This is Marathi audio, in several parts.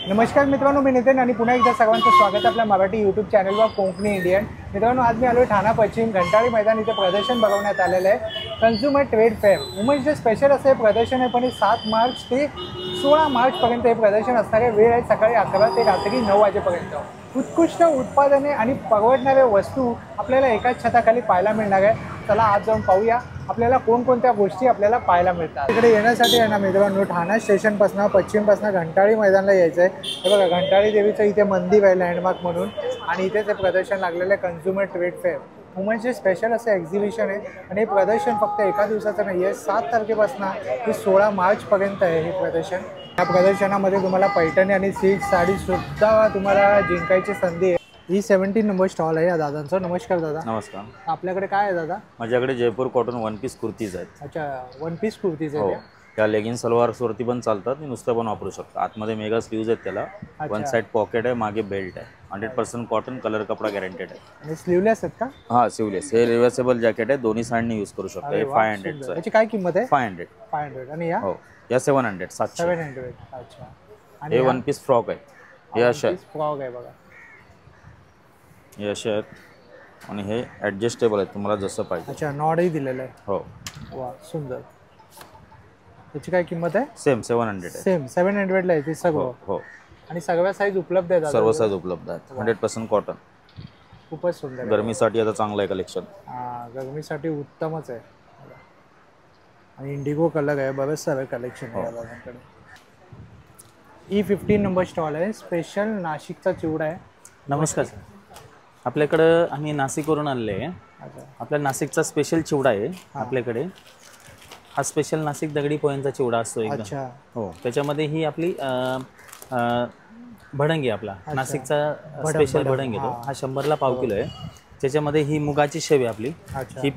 नमस्कार मित्रांनो, मी नितीन आणि पुन्हा एकदा सर्वांचं स्वागत आपल्या मराठी यूट्यूब चॅनलवर कोकणी इंडियन. मित्रांनो, आज मी आलो ठाणा पश्चिम घंटाळी मैदान इथे प्रदर्शन बघवण्यात आलेलं आहे. Consumer trade fair women's day special असं हे प्रदर्शन आहे. पण 7 मार्च ते 16 मार्चपर्यंत हे प्रदर्शन असणार आहे. वेळ आहे सकाळी 11 ते रात्री 9 वाजेपर्यंत. उत्कृष्ट उत्पादने आणि परवडणाऱ्या वस्तू आपल्याला एकाच छताखाली पाहायला मिळणार आहे. चला आज जाऊन पाहूया आपल्याला कोणकोणत्या गोष्टी आपल्याला पाहायला मिळतात. इकडे येण्यासाठी आहे ना मित्रांनो, ठाणा स्टेशनपासून पश्चिमपासून घंटाळी मैदानाला यायचं आहे. हे बघा, घंटाळी देवीचं इथे मंदिर आहे लँडमार्क म्हणून, आणि इथेच हे प्रदर्शन लागलेलं आहे कन्झ्युमर ट्रेड फेअर. वुमन्सचे स्पेशल असं एक्झिबिशन आहे आणि हे प्रदर्शन फक्त एका दिवसाचं नाही आहे. 7 तारखेपासून ते 16 मार्चपर्यंत आहे हे प्रदर्शन. या प्रदर्शनामध्ये तुम्हाला पैठणी आणि सिल्क साडीसुद्धा तुम्हाला जिंकायची संधी आहे. E17 नंबर स्टॉल आहे या दादांचा. नमस्कार दादा. नमस्कार. आपल्याकडे काय आहे दादा? माझ्याकडे Jaipur cotton one piece kurtis आहेत. अच्छा, वन पीस कुर्तीज हो, आहेत. त्या लेगिंग सलवार्सवरती पण चालतात आणि नुसतं पण वापरू शकतो. आतमध्ये मेगा स्लीव्ज आहेत त्याला. वन साइड पॉकेट आहे, मागे बेल्ट आहे. 100% कॉटन, कलर कपडा गॅरंटेड आहे. आणि स्लीवलेस आहेत का? हां, स्लीवलेस. हे रिव्हर्सेबल जॅकेट आहे, दोन्ही साइडने यूज करू शकतो. हे 500चं आहे. याची काय किंमत आहे? 500. आणि या? हो, या 700. 700. अच्छा. हे वन पीस फ्रॉक आहे. हे असे आहेत. फ्रॉक आहे बघा. हे असे आहेत आणि हे ॲडजस्टेबल आहेत, तुम्हाला जसं पाहिजे. अच्छा, नॉडही दिलेलं आहे. हो. वा, सुंदर. याची काय किंमत आहे? सेम 700 आहे. सेम 700 ला आहे ते सगळं. हो. आणि सगळ्या साईज उपलब्ध आहेत? सर्व साईज उपलब्ध आहेत. 100% कॉटन. खूपच सुंदर. गरमीसाठी आता चांगलं आहे कलेक्शन. हां, गरमीसाठी उत्तमच आहे. आणि इंडिगो कलर आहे, बरंच सारं कलेक्शन आहे दादांकडे. E15 नंबर स्टॉल आहे. स्पेशल नाशिकचा चिवडा आहे. नमस्कार सर. आपल्याकडं आम्ही नाशिकवरून आलेले आहे. आपल्या नाशिकचा स्पेशल चिवडा आहे आपल्याकडे. हा स्पेशल नाशिक दगडी पोह्यांचा चिवडा असतो एकदम. अच्छा. हो, त्याच्यामध्ये ही आपली भडंगी, आपला नाशिकचा स्पेशल भडंग येतो. हा 100ला पाव किलो आहे. त्याच्यामध्ये ही मुगाची शेव आहे आपली, ही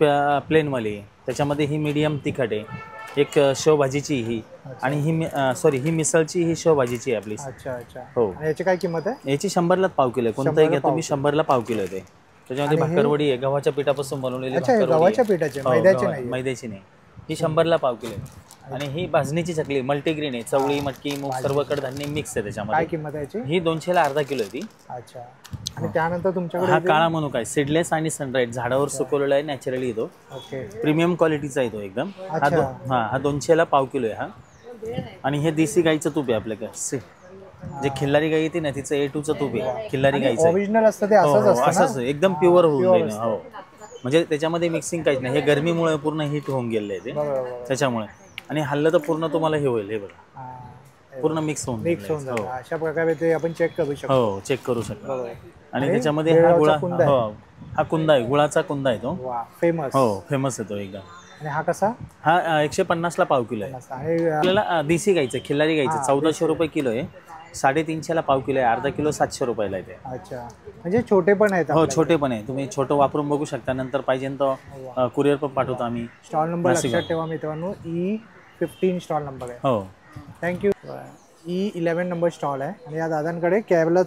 प्लेनवाली आहे. त्याच्यामध्ये ही मीडियम तिखट आहे. एक शेवभाजीची ही, आणि ही ही मिसळची ही शेवभाजीची आहे आपली. अच्छा अच्छा. हो. याची काय किंमत आहे? याची 100लाच पाव किलो आहे. कोणताही घ्या तुम्ही, 100ला पाव किलो आहे. त्याच्यामध्ये भाकरवडी आहे, गव्हाच्या पिठापासून बनवलेली. गव्हाच्या पिठाची, मैद्याची नाही? मैद्याची नाही. ही 100ला पाव किलो आहे. आणि ही भाजणीची चकली मल्टीग्रेन आहे. चवळी, मटकी, मूग, सर्व कडधान्य मिक्स आहे त्याच्यामध्ये. काय किंमत आहे याची? ही 200ला अर्धा किलो आहे ती. अच्छा. आणि त्यानंतर तुमच्याकडे हा काळा मनुका आहे, सीडलेस आणि सनराईज, झाडावर सुकवलेला आहे, नॅचरली येतो. ओके. प्रीमियम क्वालिटीचा येतो एकदम. हा 200ला पाव किलो आहे हा. आणि हे देसी गाईचं तूप आहे आपल्याकडे. जे खिल्लारी गाई येते ना, तिचं A2चं तूप आहे. खिल्लारी गाईचं ओरिजिनल असतं ते असंच असं एकदम प्युअर होऊन जाईल. हो, म्हणजे त्याच्यामध्ये मिक्सिंग काहीच नाही. हे गरमीमुळे पूर्ण हीट होऊन गेलेलं आहे ते, त्याच्यामुळे. आणि हल्लं तर पूर्ण तुम्हाला हे होईल. हे बघा, पूर्ण मिक्स होऊन जाईल. अशा प्रकारे ते आपण चेक करू शकतो. हो, चेक करू शकतो. आणि त्याच्यामध्ये हा गुळा, हा कुंदा आहे, गुळाचा कुंदा आहे तो. फेमस. हो, फेमस आहे तो एकदम. आणि हा कसा? हा 150ला पाव किलो आहे. आपल्याला देसी गाईचं, खिल्लारी गाईचं 1400 रुपये किलो आहे. 350ला पाव किलो आहे. अर्धा किलो 700 रुपयाला आहे. अच्छा, म्हणजे छोटे पण आहेत? हो, छोटे पण आहे. तुम्ही छोटं वापरून बघू शकता. नंतर पाहिजे तर कुरिअर पण पाठवतो आम्ही. स्टॉल नंबर लक्षात ठेवा मित्रांनो, E15 स्टॉल नंबर आहे. हो, थँक्यू. E11 नंबर स्टॉल आहे. आणि या दादांकडे केरला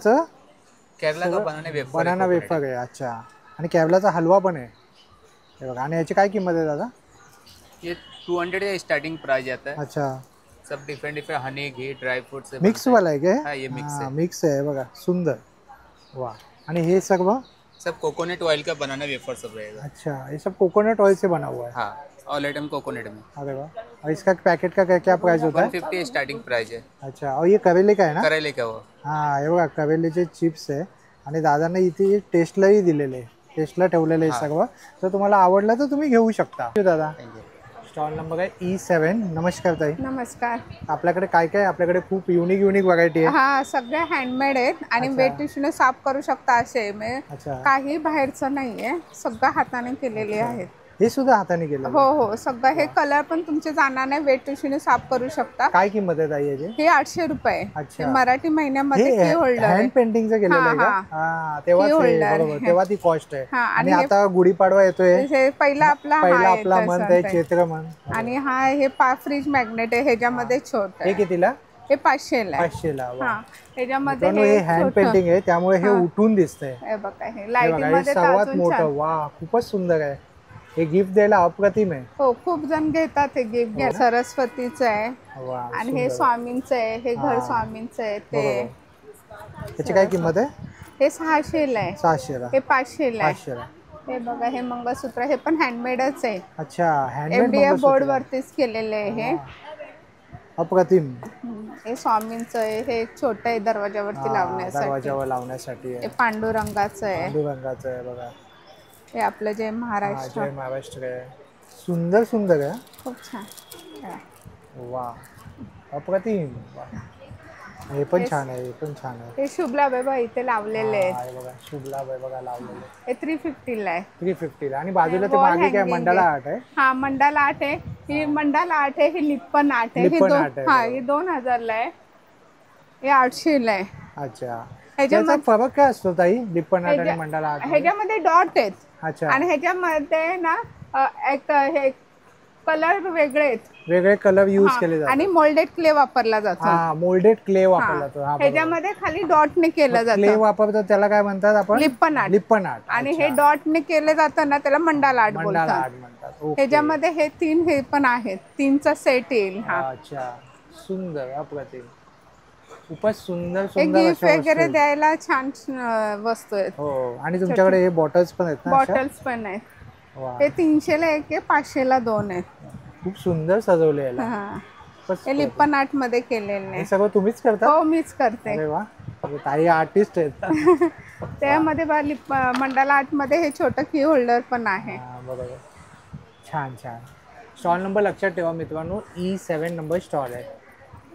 बनाना वेफर आहे. अच्छा. आणि केरलाचा हलवा पण आहे. हे बघा. आणि याची काय किंमत आहे दादा? ये 200 है स्टार्टिंग प्राइस आता है. अच्छा. सब डिफरेंट डिफरेंट हनी, घी, ड्राई फ्रूट से मिक्स वाला है क्या? हाँ, ये मिक्स है. मिक्स आहे बघा, सुंदर. वा. आणि हे सर्व सब कोकोनट ऑयल का बनाना वेफर सब रहेगा. अच्छा, ये सब कोकोनट ऑयल से बना हुआ है? हाँ, ऑल आइटम कोकोनट में. अरे वाह. और इसका पैकेट का क्या प्राइस होता है? 150 स्टार्टिंग प्राइस है. अच्छा. और ये करेले का है ना? करेले का वो. हां, हे बघा, करेलेचे चिप्स आहे. आणि दादांना इथे टेस्टलाही दिलेले, टेस्टला ठेवलेले आहे सर्व. तर तुम्हाला आवडलं तर तुम्ही घेऊ शकता. दादा, स्टॉल नंबर आहे E7. नमस्कार ताई. नमस्कार. आपल्याकडे काय काय? आपल्याकडे खूप युनिक व्हरायटी आहे. हा, सगळे हँडमेड आहेत आणि वेट टिश्यूने साफ करू शकता असे. काही बाहेरचं नाहीये, सगळं हाताने केलेले आहेत. हे सुद्धा हाताने केलं? हो हो, सगळं. हे कलर पण तुमचे जाणार नाही, वेट टिश्यूने साफ करू शकता. काय किंमत आहे ताई याची? हे 800 रुपये. मराठी महिन्यामध्ये की होल्डर हँड पेंटिंगचं केलेलं आहे का? हां, तेव्हा ती कॉस्ट आहे. आणि आता गुढीपाडवा येतोय, पहिला आपला मंथ आहे चैत्र मंथ. आणि हा हे फ्रीज मॅग्नेट आहे, ह्याच्यामध्ये छोट. हे कितीला? हे 500ला. 500ला. ह्याच्यामध्ये हे हँड पेंटिंग आहे, त्यामुळे हे उठून दिसतंय. हे बघा, हे लाइटिंग मध्ये सर्वात मोठं. वा, खूपच सुंदर आहे. हे गिफ्ट द्यायला अप्रतिम आहे. हो, खूप जण घेतात हे गिफ्ट घ्या. सरस्वतीचं आहे आणि हे स्वामींचं आहे. हे घर स्वामींचं आहे. ते त्याची काय किंमत आहे? हे 600ला आहे, 600ला. हे 500ला आहे. 500ला. हे बघा हे मंगळसूत्र, हे पण हँडमेडच आहे. अच्छा, हँडमेड MDF बोर्ड वरतीच केलेले आहे हे. अप्रतिम. हे स्वामींचं आहे, हे छोटं आहे दरवाजावरती लावण्यासाठी. दरवाजावर लावण्यासाठी हे आहे. पांडुरंगाचं आहे. पांडुरंगाचं आहे बघा. हे आपलं जे महाराष्ट्र. जय महाराष्ट्र आहे. सुंदर सुंदर आहे. खूप छान. वा, अप्रतिम. हे पण छान आहे, हे पण छान आहे. हे शुभलाभ आहे बघा, इथे लावलेले आहेत. आहे बघा, शुभलाभ आहे बघा लावलेले. हे 350ला आहे. 350ला. आणि बाजूला ते मागे काय मंडाला आर्ट आहे? हा, मंडाला आर्ट आहे. ही मंडाला आर्ट आहे, ही लिप्पन आर्ट आहे. हा, हे 2000ला आहे. हे 800ला आहे. अच्छा, ह्याच्यामध्ये त्याचा फरक काय असतो ताई, लिप्पन आर्ट आणि मंडाला आर्ट? ह्याच्यामध्ये डॉट आहेत. अच्छा. आणि ह्याच्यामध्ये ना एक हे कलर वेगळे आहेत, वेगळे कलर यूज केले जातात. आणि मोल्डेड क्ले वापरला जातो. हा, मोल्डेड क्ले वापरला जातो. हा, ह्याच्यामध्ये खाली डॉटने केलं क्ले जातं. वापरतात त्याला काय म्हणतात आपण? लिप्पन आर्ट. लिप्पन आर्ट. आणि हे डॉटने केलं जातं ना, त्याला मंडाला आर्ट मंडाला बोलतात. आर्ट म्हणतात. ओके. ह्याच्यामध्ये हे 3 हे पण आहेत, 3चा सेट येईल. हा, अच्छा, सुंदर, अप्रतिम. खूपच सुंदर हे सुंदर गिफ्ट अशा वगैरे वस्तू. द्यायला छान वस्तू आहेत. हो, आणि तुमच्याकडे हे बॉटल्स पण आहेत ना अशा? बॉटल्स पण आहेत. वा, हे 300ला एक आहे, 500ला 2 आहेत. खूप सुंदर सजवले याला. हा, खूपच हे लिप्पन आर्ट मध्ये केलेले हे सगळं तुम्हीच करता? हो, मीच करते. अरे वा, ताई आर्टिस्ट आहेत. त्यामध्ये मंडाला आर्ट मध्ये हे छोटं की होल्डर पण आहे. हा, बरोबर. छान छान. स्टॉल नंबर लक्षात ठेवा मित्रांनो, E7 नंबर स्टॉल आहे.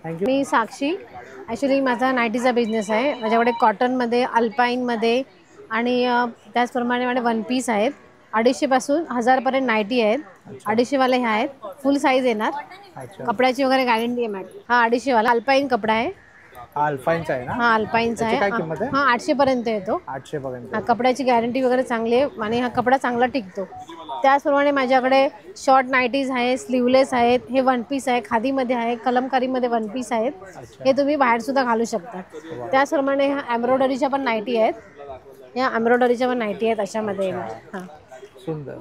थँक्यू. मी साक्षी. ॲक्च्युली माझा नाईटीचा बिझनेस आहे. माझ्याकडे कॉटनमध्ये, अल्पाईनमध्ये आणि त्याचप्रमाणे माझे वन पीस आहेत. 250पासून 1000पर्यंत नाईटी आहेत. 250वाले ह्या आहेत, फुल साईज येणार. अच्छा, कपड्याची वगैरे गॅरंटी आहे मॅडम. हा 250वाला अल्पाईन कपडा आहे. हा अल्पाईनचा आहे ना? हा अल्पाईनचा आहे. काय किंमत आहे? हा 800पर्यंत येतो. 800 पर्यंत. हा, कपड्याची गॅरंटी वगैरे चांगली आहे आणि हा कपडा चांगला टिकतो. त्याचप्रमाणे माझ्याकडे शॉर्ट नाईटीज आहे, स्लीवलेस आहेत. हे वन पीस आहे, खादीमध्ये आहे, कलमकारीमध्ये वन पीस आहेत. हे तुम्ही बाहेरसुद्धा घालू शकता. त्याचप्रमाणे ह्या एम्ब्रॉयडरीच्या पण नाईटी आहेत. ह्या एम्ब्रॉयडरीच्या पण नाईटी आहेत अशामध्ये येणार. हां, सुंदर.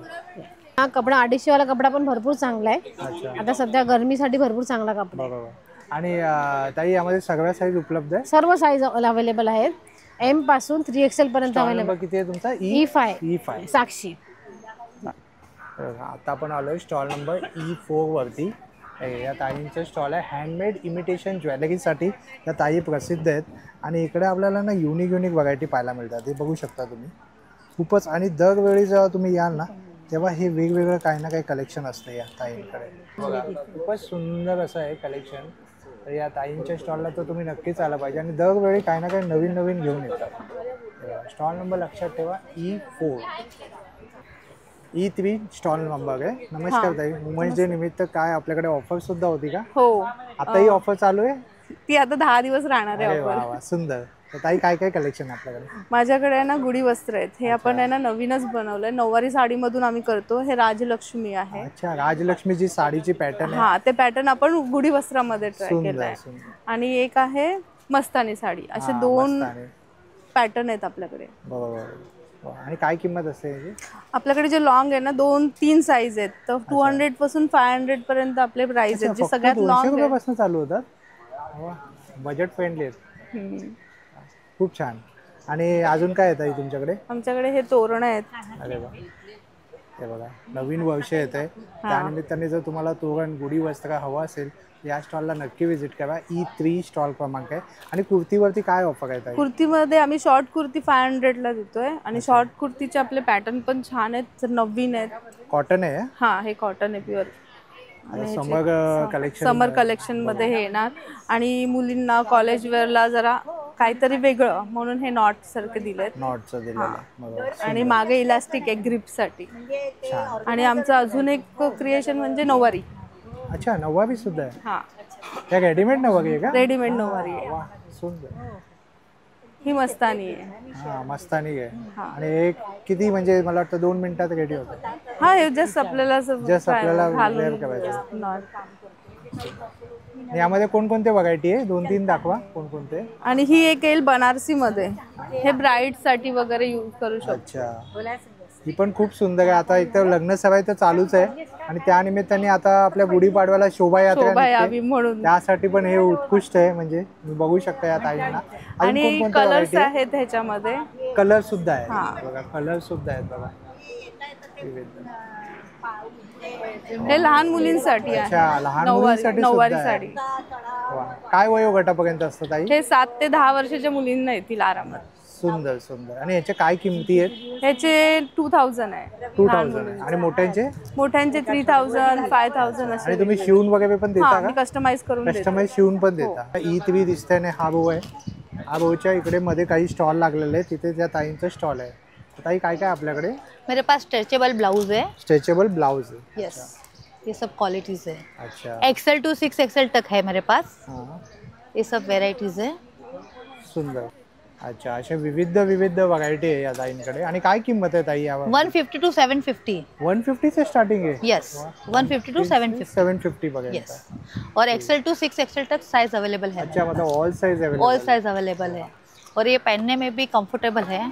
हा कपडा 250वाला कपडा पण भरपूर चांगला आहे. आता सध्या गरमीसाठी भरपूर चांगला कपडा आहे. बरोबर. आणि ताई यामध्ये सगळ्या साईज उपलब्ध आहे? सर्व साईज अवेलेबल आहेत. M पासून 3XL पर्यंत स्टॉल अवेलेबल. नंबर किती आहे तुमचा? E5 साक्षी. आता आपण आलोय स्टॉल नंबर E4 वरती. या ताईंचं स्टॉल आहे. हँडमेड इमिटेशन ज्वेलरीसाठी या ताई प्रसिद्ध आहेत. आणि इकडे आपल्याला ना युनिक व्हरायटी पाहायला मिळतात. हे बघू शकता तुम्ही. खूपच. आणि दरवेळी जेव्हा तुम्ही याल ना, तेव्हा हे वेगवेगळं काही ना काही कलेक्शन असतं या ताईंकडे. बघा, खूपच सुंदर असं आहे कलेक्शन. तर या ताईंच्या स्टॉलला तर तुम्ही नक्कीच आला पाहिजे. आणि दरवेळी काही ना काही नवीन घेऊन येतात. स्टॉल नंबर लक्षात ठेवा, E4. E3 स्टॉल नंबर आहे. नमस्कार ताई. वुमन्स डे निमित्त काय आपल्याकडे ऑफर सुद्धा होती का? हो, आता ही ऑफर चालू आहे? ती आता 10 दिवस राहणार आहे अरे वा ऑफर. वा, सुंदर. तर ताई काय काय कलेक्शन आहे आपल्याकडे? माझ्याकडे आहे ना गुढी वस्त्र आहेत. हे आपण आहे ना नवीनच बनवलंय. नऊवारी साडीमधून आम्ही करतो. हे राजलक्ष्मी आहे. अच्छा, राजलक्ष्मीची साडीची पॅटर्न आहे. हा, ते पॅटर्न आपण गुढी वस्त्रामध्ये ट्राय सुंदर केलाय. सुंदर. आणि एक आहे मस्तानी साडी. असे हा, 2 मस्तानी. पॅटर्न आहेत आपल्याकडे. बरोबर. आणि काय किंमत असते याची? आपल्याकडे जे लॉंग आहे ना 2-3 साईज आहेत. तर 200 पासून 500 पर्यंत आपले प्राइस आहेत. जे सगळ्यात 200 लॉंग आहे. रुपयापासून चालू होतात. बजेट फ्रेंडली आहेत. खूप छान. आणि अजून काय येत आहे तुमच्याकडे? आमच्याकडे हे तोरण आहेत. अरे वा, हे बघा, नवीन वर्ष येत आहे. त्यानिमित्ताने जर तुम्हाला तोरण, गुढी वस्त्र हवं असेल, या स्टॉलला नक्की व्हिजिट करा. E3 स्टॉल क्रमांक आहे. आणि कुर्तीवरती काय ऑफर आहे ताई? कुर्तीमध्ये आम्ही शॉर्ट कुर्ती 500ला देतोय. आणि शॉर्ट कुर्तीचे आपले पॅटर्न पण छान आहेत, नवीन आहेत. कॉटन आहे? हा, हे कॉटन आहे प्युअर. समर कलेक्शन मध्ये हे येणार. आणि मुलींना कॉलेज वेअरला जरा काहीतरी वेगळं म्हणून हे नॉट सारखे दिलेत. नॉटचं दिलेलं. आणि मागे इलास्टिक आहे ग्रिप साठी. आणि आमचं अजून एक क्रिएशन म्हणजे नऊवारी. अच्छा, नऊवारी सुद्धा आहे? हा, त्या रेडीमेड नऊवारी आहे का? रेडीमेड नऊवारी आहे. वा, सुंदर. ही मस्तानी आहे. हा, मस्तानी आहे. आणि एक किती, म्हणजे मला वाटतं 2 मिनिटात रेडी होतं. हा, हे जस्ट आपल्याला वेअर करायचं. यामध्ये कोणकोणते व्हरायटी आहे? 2-3 दाखवा कोणकोणते. आणि ही एक येईल बनारसी मध्ये. हे ब्राईड साठी वगैरे यूज करू शकतो. अच्छा, ही पण खूप सुंदर आहे. आता इथं लग्न सराई तर चालूच आहे आणि त्या निमित्ताने आता आपल्या गुढीपाडव्याला शोभायात्रा शोभायावी निघते. म्हणून. त्यासाठी पण हे उत्कृष्ट आहे. म्हणजे तुम्ही बघू शकता या ताईंना. अजून आणि कोणकोणत्या कलर्स variety आहे? आहेत ह्याच्यामध्ये. कलर सुद्धा आहे हा. बघा, कलर सुद्धा आहेत बघा. हे लहान मुलींसाठी अच्छा, आहे. लहान नऊवारी मुलींसाठी नऊवारी सुद्धा आहे. साडी. वा. काय वयोगटापर्यंत असतं ताई? हे 7 ते 10 वर्षाच्या मुलींना येतील आरामात. सुंदर सुंदर. आणि याच्या काय किमती आहेत? ह्याचे 2000 आहे. 2000 आणि मोठ्यांचे? मोठ्यांचे 3000 5000 असे. आणि तुम्ही शिवून वगैरे पण देता मी का? कस्टमाइज करून देते. कस्टमाइज शिवून पण देता. E3 दिसतंय आणि हा भाऊ आहे. हा भाऊच्या इकडे मध्ये काही स्टॉल लागलेले आहे. तिथे त्या ताईंचा स्टॉल आहे. ताई काय काय आपल्याकडे? मेरे पास स्ट्रेचेबल ब्लाउज है. स्ट्रेचेबल ब्लाउज है. यस, ये सब क्वालिटीज है. अच्छा. XL to 6XL तक है मेरे पास. हाँ. ये सब वेराइटीज है. सुंदर. अच्छा, अशा विविध विविध व्हरायटी आहे या ताईंकडे. आणि काय किंमत आहे ताई यावर? 150 to 750. 150 से स्टार्टिंग आहे? Yes, 150 to 750. 750 पर्यंत. यस, और XL to 6XL तक साइज अवेलेबल है. अच्छा, मतलब all size available. All size available है और ये पहनने में भी कंफर्टेबल है.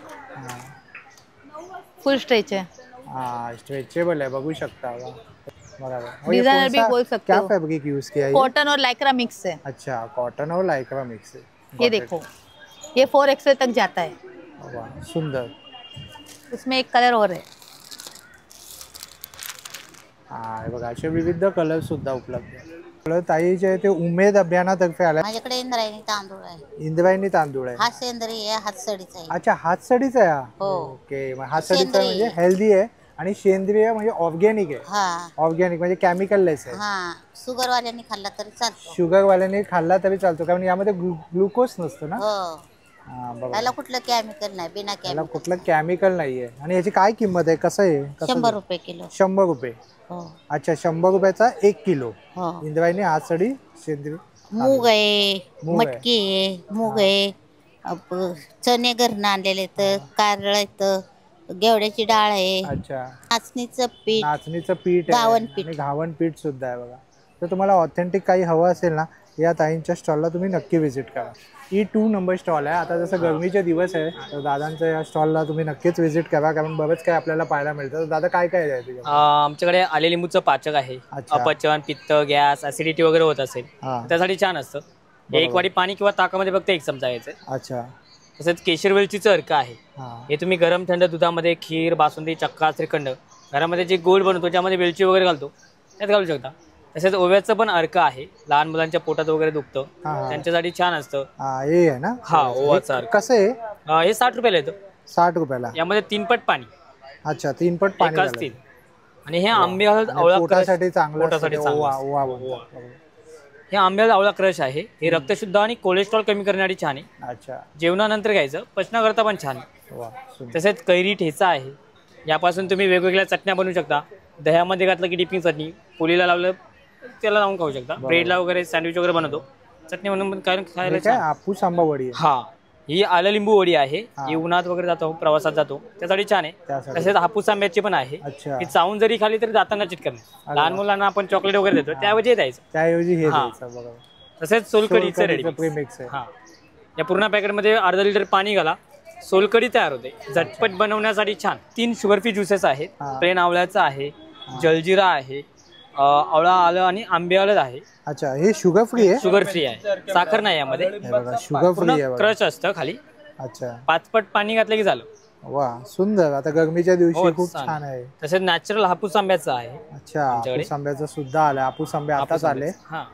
फुल स्ट्रेच है. हाँ, स्ट्रेचेबल है, बघू शकता आप. बराबर. और डिजाइनर भी बोल सकते क्या हो. फैब्रिक यूज किया है? कॉटन और लाइक्रा मिक्स है. अच्छा, कॉटन और लाइक्रा मिक्स है. ये देखो, ये 4XL तक जाता है. वाह, सुंदर. उसमें एक कलर और है. हा, बघा असे विविध कलर सुद्धा उपलब्ध आहे. ताई जे ते उमेद अभियानातर्फे आला. माझ्याकडे इंद्रायणी तांदूळ आहे. इंद्रायणी तांदूळ आहे. हा सेंद्रिय आहे, हातसडीचा आहे. अच्छा, हातसडीचा आहे हा. हो. ओके, मग हातसडीचा म्हणजे हेल्दी आहे आणि सेंद्रिय म्हणजे ऑर्गॅनिक आहे. हा ऑर्गॅनिक म्हणजे केमिकल लेस आहे. हा, शुगर वाल्यांनी खाल्ला तरी चालतो. शुगर वाल्याने खाल्ला तरी चालतो कारण यामध्ये ग्लुकोज नसतो ना. हो, हा, बघा. त्याला कुठलं केमिकल नाही, बिना त्याला केमिकल. कुठलं केमिकल नाहीये. आणि याची काय किंमत आहे? कसं आहे? 100 रुपये किलो. 100 रुपये. हो. अच्छा, 100 रुपयाचा 1 किलो हो. इंद्रायणी हातसडी सेंद्रिय. मूग आहे, मूग आहे. मटकी आहे, मूग आहे, चणे घरनं आणलेले तर कारळ आहेत, गेवड्याची डाळ आहे, अच्छा, नाचणीचं पीठ, नाचणीचं पीठ आहे घावन पीठ. आणि घावन पीठ सुद्धा आहे बघा. तर तुम्हाला ऑथेंटिक काही हवं असेल ना, या ताईंच्या स्टॉलला तुम्ही नक्की व्हिजिट करा. E2 नंबर स्टॉल आहे. आता जसं गरमीचे दिवस आहे तर दादांच्या या स्टॉलला तुम्ही नक्कीच व्हिजिट करा कारण बरंच काय आपल्याला पाहायला मिळतं. तर दादा काय काय आहे तुझ्या? आमच्याकडे आले लिंबूचं पाचक आहे. अच्छा. अपचन, पित्त, गॅस, ऍसिडिटी वगैरे होत असेल हा. त्यासाठी छान असतं. एक वाटी पाणी किंवा ताकामध्ये फक्त 1 चमचा घ्यायचं. अच्छा. तसंच केशर वेलचीचं अर्क आहे. हा. हे तुम्ही गरम थंड दुधामध्ये खीर, बासुंदी, चक्का, श्रीखंड घरामध्ये जे गोड बनवतो ज्यामध्ये वेलची वगैरे घालतो त्यात घालू शकता. तसेच ओव्याचं पण अर्क आहे. लहान मुलांच्या पोटात वगैरे दुखतं हा. त्यांच्यासाठी छान असतं. हा, हे आहे ना. हा, ओवाचं अर्क. कसं आहे? हे 60 रुपयाला येतं. 60 रुपयाला. यामध्ये 3 पट पाणी. अच्छा, 3 पट पाणी एकाच घालायचं. 3. आणि हे आंबे हळद आवळा पोटासाठी चांगलं पोटासाठी असतं. चांगलं ओवा असतं. ओवा बोलतात. हे आंब्याचा आवळा क्रश आहे. हे रक्तशुद्ध आणि कोलेस्ट्रॉल कमी करण्यासाठी छान आहे. अच्छा. जेवणानंतर घ्यायचं, पचनाकरता पण छान आहे. वा, सुंदर. तसेच कैरी ठेचा आहे. यापासून तुम्ही वेगवेगळ्या चटण्या बनवू शकता. दह्यामध्ये घातलं की डिपिंग चटणी, पोळीला लावलं त्याला लावून खाऊ शकता. ब्रेडला वगैरे सँडविच वगैरे बनवतो. चटणी म्हणून पण खायला काय छान. हापूस आंबा वडी आहे. हा, ही आलं लिंबू वडी आहे. ही उन्हात वगैरे जातो, प्रवासात जातो त्यासाठी छान आहे. त्यासाठी. तसेच हापूस आंब्याची पण आहे. अच्छा. ही चावून जरी खाली तरी दातांना चिटकत नाही. लहान मुलांना आपण चॉकलेट वगैरे देतो त्याऐवजी द्यायचं. त्याऐवजी हे हा. द्यायचं बघा. तसेच सोलकडीचं रेडी प्रीमिक्स आहे. हा, या पूर्ण पॅकेटमध्ये अर्धा लिटर पाणी घाला, सोलकडी तयार होते. झटपट बनवण्यासाठी छान. 3 शुगर फ्री ज्युसेस आहेत. हा. प्लेन आवळ्याचं आहे, जलजिरा आहे, आवळा आलं आणि आंबे हळद आहे. अच्छा, हे शुगर फ्री आहे. शुगर फ्री आहे, साखर नाही यामध्ये. हे बघा, शुगर फ्री आहे बघा. क्रश असतं खाली. अच्छा. 5 पट पाणी घातलं की झालं. वा, सुंदर. आता गरमीच्या हो, दिवशी खूप छान. छान आहे. तसेच नॅचरल हापूस आंब्याचं आहे. अच्छा, हापूस आंब्याचं सुद्धा आलं. हापूस आंबे आताच आले. हा.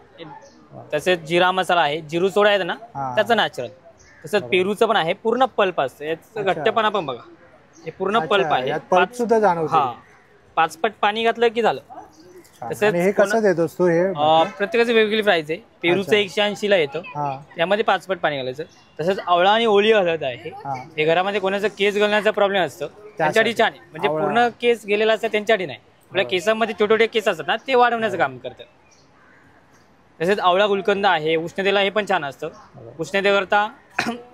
तसेच जिरा मसाला आहे. जिरू सोडा आहे ना हा. त्याचं नॅचरल. तसंच पेरूचं पण आहे. पूर्ण पल्प असतं. याचं घट्टपणा पण बघा. हे पूर्ण पल्प आहे. यात पल्प सुद्धा जाणवतो. हा, 5 पट पाणी घातलं की झालं. तसेच आणि हे कसं देतोस तू? हे प्रत्येकाची वेगवेगळी प्राइस आहे. पेरूचं 180 ला येतं. हा. त्यामध्ये 5 पट पाणी घालायचं. तसंच आवळा आणि ओली हळद आहे. हा. हे घरामध्ये कोणाचा केस गळण्याचा प्रॉब्लेम असतो त्यांच्यासाठी छान आहे. म्हणजे आवळा. पूर्ण केस गेलेला असतं त्यांच्यासाठी नाही. आपल्या केसामध्ये छोटे छोटे केस असतात ना ते वाढवण्याचं काम करतं. तसेच आवळा गुलकंद आहे. उष्णतेला हे पण छान असतं. उष्णतेकरता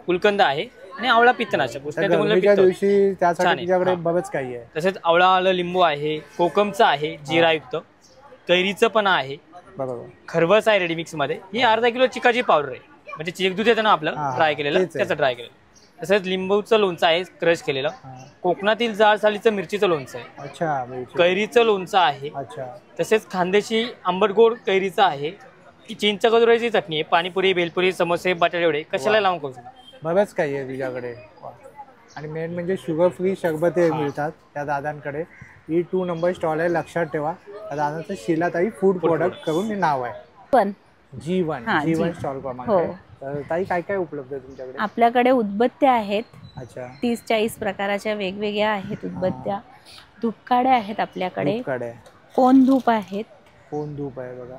गुलकंद आहे आणि आवळा पित्तनाशक. उष्णतेमुळे गरमीच्या पित्त होतं. दिवशी छान त्यासाठी आहे. तुझ्याकडे हा. बरंच काही आहे. तसेच आवळा आलं लिंबू आहे. कोकमचं आहे जिरायुक्त. कैरीचं पण आहे. बरोबर. खरवस आहे रेडीमिक्स मध्ये. ही अर्धा किलो चिकाची पावडर आहे. म्हणजे चेक दूध येतं ना आपलं हा, ड्राय केलेलं तेच आहे. त्याचं ड्राय केलेलं. तसंच लिंबूचं लोणचं आहे क्रश केलेलं. कोकणातील जाड सालीचं मिरचीचं लोणचं आहे. अच्छा. कैरीचं लोणचं आहे. अच्छा. तसेच खानदेशी आंबट गोड कैरीचं आहे. चिंच गजोऱ्याची चटणी आहे. पाणीपुरी, भेलपुरी, समोसे, बटाटे वडे कशाला लावून करू शकता. बरंच काही आहे तुझ्याकडे. आणि मेन म्हणजे शुगर फ्री सरबते मिळतात त्या दादांकडे. E2 नंबर स्टॉल आहे, लक्षात ठेवा. त्या दादांचं शिलाताई फूड प्रोडक्ट करून हे नाव आहे. पण G1 स्टॉल क्रमांक आहे. तर ताई काय काय उपलब्ध आहे तुमच्याकडे? आपल्याकडे उदबत्त्या आहेत. अच्छा. 30-40 प्रकाराच्या वेगवेगळ्या आहेत उदबत्त्या. धूपकाड्या आहेत आपल्याकडे. कोण धूप आहेत. कोण धूप आहे बघा.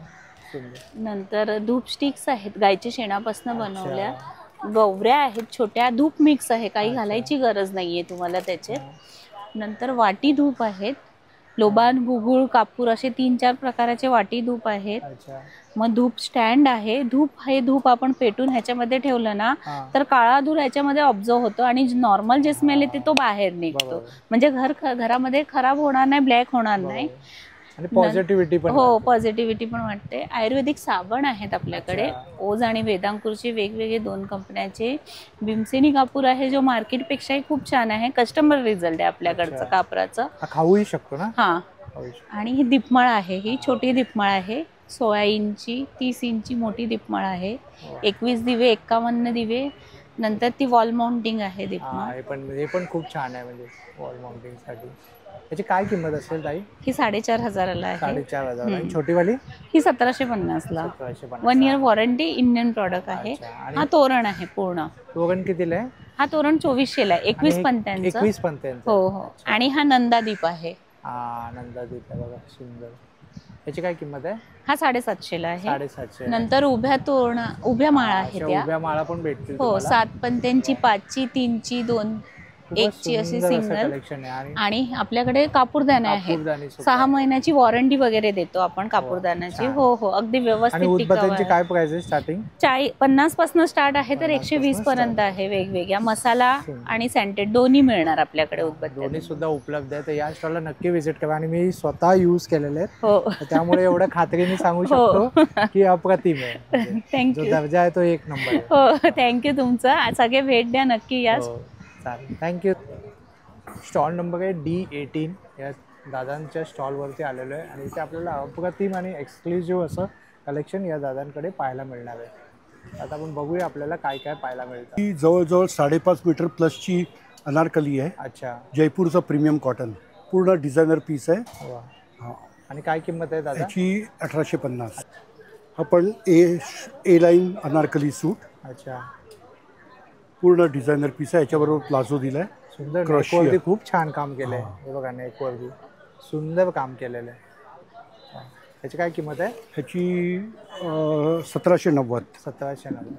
नंतर धूप स्टिक्स आहेत गायच्या शेणापासून बनवल्या. गवऱ्या आहेत छोट्या. धूप मिक्स आहे, काही घालायची गरज नाहीये तुम्हाला त्याच्यात. नंतर वाटी धूप आहेत. लोबान, गुगुळ, कापूर असे 3-4 प्रकाराचे वाटी धूप आहेत. मग धूप स्टँड आहे. हे धूप आपण पेटून ह्याच्यामध्ये ठेवलं ना तर काळा धूर ह्याच्यामध्ये ऑब्झर्व होतो आणि नॉर्मल जे स्मेल येते तो बाहेर निघतो. म्हणजे घरामध्ये खराब होणार नाही, ब्लॅक होणार नाही. आणि पॉझिटिव्हिटी पण. हो, पॉझिटिव्हिटी पण वाटते. आयुर्वेदिक साबण आहेत आपल्याकडे. ओज आणि वेदांकुरचे वेगवेगळे 2 कंपन्याचे. भीमसेनी कापूर आहे जो मार्केटपेक्षाही खूप छान आहे. कस्टमर रिझल्ट आहे आपल्याकडचं कापराचं. खाऊही शकतो ना. हा. आणि ही दीपमाळ आहे. ही छोटी दीपमाळ आहे. 16 इंची 30 इंची मोठी दीपमाळ आहे. 21 दिवे 51 दिवे. नंतर ती वॉल माउंटिंग आहे दीपमाळ. हे पण खूप छान आहे म्हणजे वॉल माउंटिंग साठी. याची काय किंमत असेल ताई? ही 4,500ला आहे. 4,500. छोटीवाली ही 1750ला. 1 इयर वॉरंटी. इंडियन प्रॉडक्ट आहे. हा तोरण आहे पूर्ण. तोरण कितीला आहे? हा तोरण 2400ला आहे. 21 पंत्यांचं. 21 पंत्यांचं. हो हो. आणि हा नंदादीप आहे. नंदादीप आहे बघा, सुंदर. याची काय किंमत आहे? हा 750ला आहे. 750. नंतर उभ्या माळा आहेत त्या. उभ्या माळा पण भेटतील. हो, 7 पंत्यांची, 5ची, 3ची, 2, 1ची अशी सिंगल. आणि आपल्याकडे कापूरदाणे आहेत. 6 महिन्याची वॉरंटी वगैरे देतो आपण कापूरदाण्याची. हो हो, अगदी व्यवस्थित. उदबत्त्यांची काय प्राइस आहे स्टार्टिंग? 50 पासून स्टार्ट आहे तर 120 पर्यंत आहे. वेगवेगळ्या मसाला आणि सेंटेड दोन्ही मिळणार आपल्याकडे उदबत्त्या. दोन्ही सुद्धा उपलब्ध आहे. तर या स्टॉलला नक्की व्हिजिट करा. आणि मी स्वतः यूज केलेले आहेत. हो. त्यामुळे एवढं खात्रीने सांगू शकतो की अप्रतिम आहे. थँक्यू. जो दर्जा आहे तो 1 नंबर आहे. हो, थँक्यू तुमचं. सगळे भेट द्या नक्की या. चालेल, थँक्यू. स्टॉल नंबर आहे D18. या दादांच्या स्टॉलवरती आलेलो आहे आणि इथे आपल्याला अप्रतिम आणि एक्सक्लुझिव्ह असं कलेक्शन या दादांकडे पाहायला मिळणार आहे. आता आपण बघूया आपल्याला काय काय पाहायला मिळतं. ही जवळजवळ 5.5 मीटर प्लसची अनारकली आहे. अच्छा. जयपूरचं प्रीमियम कॉटन. पूर्ण डिझायनर पीस आहे. आणि काय किंमत आहे दादा? त्याची 1850. आपण ए लाईन अनारकली सूट. अच्छा. पूर्ण डिझायनर पीस आहे. याच्याबरोबर प्लाझो दिलाय. सुंदर. नेकवरती खूप छान काम केलंय. हे बघा, नेकवरती सुंदर काम केलेलं आहे. ह्याची काय किंमत आहे? ह्याची 1790. 1790.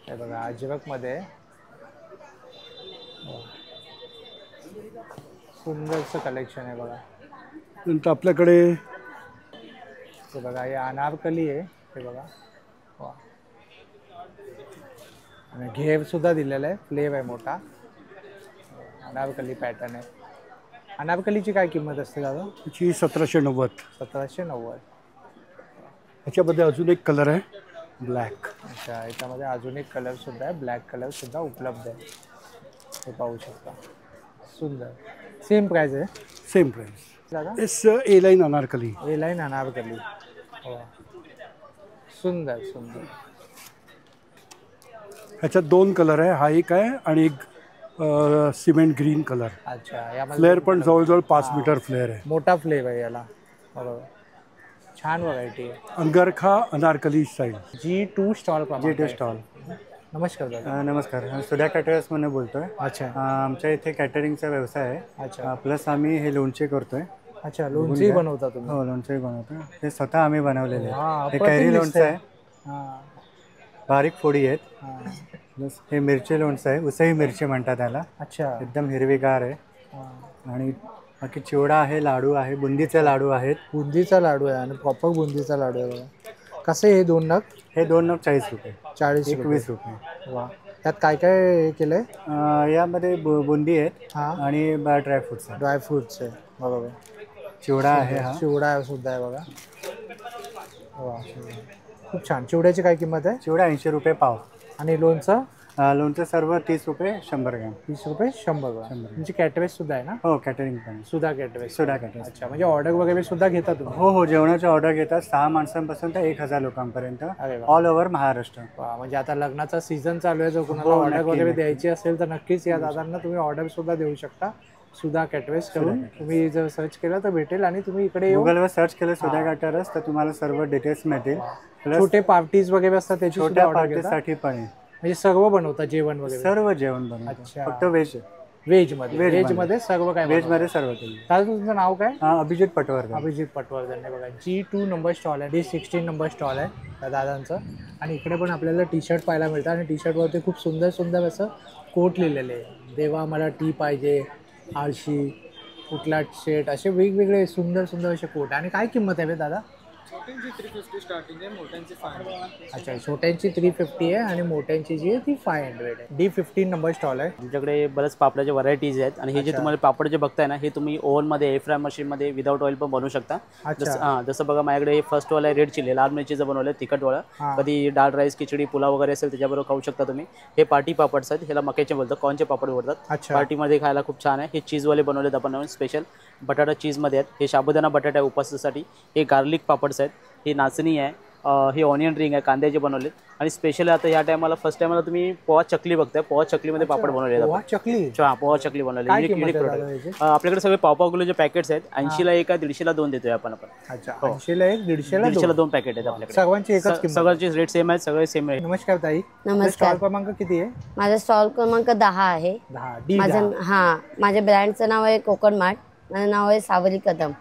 हे बघा, अजरकमध्ये सुंदरचं कलेक्शन आहे बघा. नंतर आपल्याकडे हे बघा, हे अनारकली आहे. हे बघा, आणि घेर सुद्धा दिलेला आहे. फ्लेव आहे मोठा. अनारकली पॅटर्न आहे. अनारकलीची काय किंमत असते दादा? त्याची 1790. 1790. ह्याच्यामध्ये अजून एक कलर आहे, ब्लॅक. अच्छा, याच्यामध्ये अजून एक कलर सुद्धा आहे, ब्लॅक कलर सुद्धा उपलब्ध आहे. हे पाहू शकता. सुंदर. सेम प्राइस आहे? सेम प्राइस दादा. ए लाईन अनारकली. ए लाईन अनारकली. सुंदर सुंदर. ह्याच्यात 2 कलर आहे. हा एक आहे आणि एक सिमेंट ग्रीन कलर. अच्छा. फ्लेअर पण जवळजवळ 5 मीटर फ्लेअर आहे. मोठा फ्लेअर आहे याला. बरोबर. छान व्हरायटी आहे. अंगरखा Anarkali style. G2 stall. G2 stall. नमस्कार दादा. नमस्कार. सुधा कॅटरर्समधून बोलतोय. अच्छा. आमच्या इथे कॅटरिंगचा व्यवसाय आहे. अच्छा. प्लस आम्ही हे लोणचे करतोय. अच्छा, लोणचेही बनवता तुम्ही? हो, लोणचेही बनवतो. हे स्वतः आम्ही बनवलेले आहे. हे अप्रतिम कैरी लोणचं आहे. बारीक फोडी आहेत. प्लस हे मिरची लोणचं आहे. उसई मिरची म्हणतात त्याला. अच्छा. एकदम हिरवीगार आहे. आणि बाकी चिवडा आहे, लाडू आहे, बुंदीचे लाडू आहेत. बुंदीचा लाडू आहे आणि प्रॉपर बुंदीचा लाडू आहे बघा. कसे हे 2 नग? हे 2 नग 40 रुपये. 40 21 रुपये. वा. त्यात काय काय केलंय? यामध्ये बुंदी आहेत आणि ड्रायफ्रुट्स. ड्रायफ्रुट्स आहे. बरोबर. चिवडा आहे. हा चिवडा सुद्धा आहे बघा. वा, खूप छान. चिवड्याची काय किंमत आहे? चिवडा 80 रुपये पाव. आणि लोणचं? लोणचं सर्व 30 रुपये 100 ग्रॅम. 30 रुपये 100 ग्रॅम. म्हणजे कॅटरेज सुद्धा आहे ना? हो कॅटरिंग पण. सुधा कॅटरेज. सुधा कॅटरेज. अच्छा, म्हणजे ऑर्डर वगैरे सुद्धा घेता तुम्ही? हो हो, जेवणाची ऑर्डर घेतात 6 माणसांपासून तर 1000 लोकांपर्यंत ऑल ओव्हर महाराष्ट्र. म्हणजे आता लग्नाचा सीझन चालू आहे, जर कुणाला ऑर्डर वगैरे द्यायची असेल तर नक्कीच या दादांना तुम्ही ऑर्डर सुद्धा देऊ शकता. सुधा कॅटरेज करून तुम्ही जर सर्च केलं तर भेटेल आणि तुम्ही इकडे गुगलवर सर्च केलं सुधा कॅटरर्स तर तुम्हाला सर्व डिटेल्स मिळतील. छोटे पार्टीज वगैरे असतात त्याची छोट्या पार्टीसाठी पण आहे. म्हणजे सर्व बनवतात जेवण वगैरे? सर्व जेवण बनवतात, फक्त व्हेज. व्हेज मध्ये सर्व काय? व्हेज मध्ये सर्व. दादा तुमचं नाव काय? अभिजित पटवर्धन. अभिजित पटवर्धन. बघा G2 नंबर स्टॉल आहे, D16 नंबर स्टॉल आहे त्या दादांचं. आणि इकडे पण आपल्याला टी शर्ट पाहायला मिळतं आणि टी शर्टवरती खूप सुंदर सुंदर असं कोट लिहिलेले आहे. देवा मला टी पाहिजे, आळशी, कुठला शेट, असे वेगवेगळे सुंदर सुंदर असे कोट. आणि काय किंमत आहे दादा? छोट्यांची 350 स्टार्टिंग आहे, मोठ्यांची 500. अच्छा, छोट्यांची 350 आहे आणि मोठ्यांची जी आहे ती 500 आहे. D15 नंबर स्टॉल आहे. तुमच्याकडे बरेच पापडाच्या व्हरायटीज आहेत आणि हे जे तुम्हाला पापड जे बघताय ना, हे तुम्ही ओव्हनमध्ये एअर फ्राय मशीनमध्ये विदाउट ऑइल पण बनवू शकता. जसं बघा माझ्याकडे फर्स्ट वाला रेड चिली लाल मिरचीचं बनवलं आहे, तिखटवाला. कधी डाळ राईस, खिचडी, पुलाव वगैरे असेल त्याच्याबरोबर खाऊ शकता तुम्ही. हे पार्टी पापड्स आहेत, ह्याला मक्याचे बोलतात, कॉर्नचे पापड बोलतात. पार्टीमध्ये खायला खूप छान आहे. हे चीजवाले बनवलेत आपण नवीन स्पेशल, बटाटा चीजमध्ये आहेत. हे साबुदाणा बटाटा आहे उपासासाठी. हे गार्लिक पापड्स आहेत. ही नाचणी आहे, हे ऑनियन रिंग आहे, कांद्याचे बनवलेत. आणि स्पेशल आता या टायमाला फर्स्ट टायमाला तुम्ही पोहा चकली बघताय. पोहा चकलीमध्ये पापड बनवले आहेत. पोहा चकली बनवले. आपल्याकडे सगळे पाव किलोचे पॅकेट्स आहेत. 80ला एक आहे, 150ला 2 देतोय आपण. अच्छा, 80ला एक, 150ला 2 पॅकेट आहेत आपल्याकडे. सर्वांची एकच किंमत? सगळ्यांचे रेट सेम आहेत, सगळे सेम आहे. नमस्कार ताई. नमस्कार. स्टॉल क्रमांक किती आहे? माझा स्टॉल क्रमांक 10 आहे. माझ्या ब्रँडचं नाव आहे कोकण मार्ट. माझं नाव आहे सावरी कदम.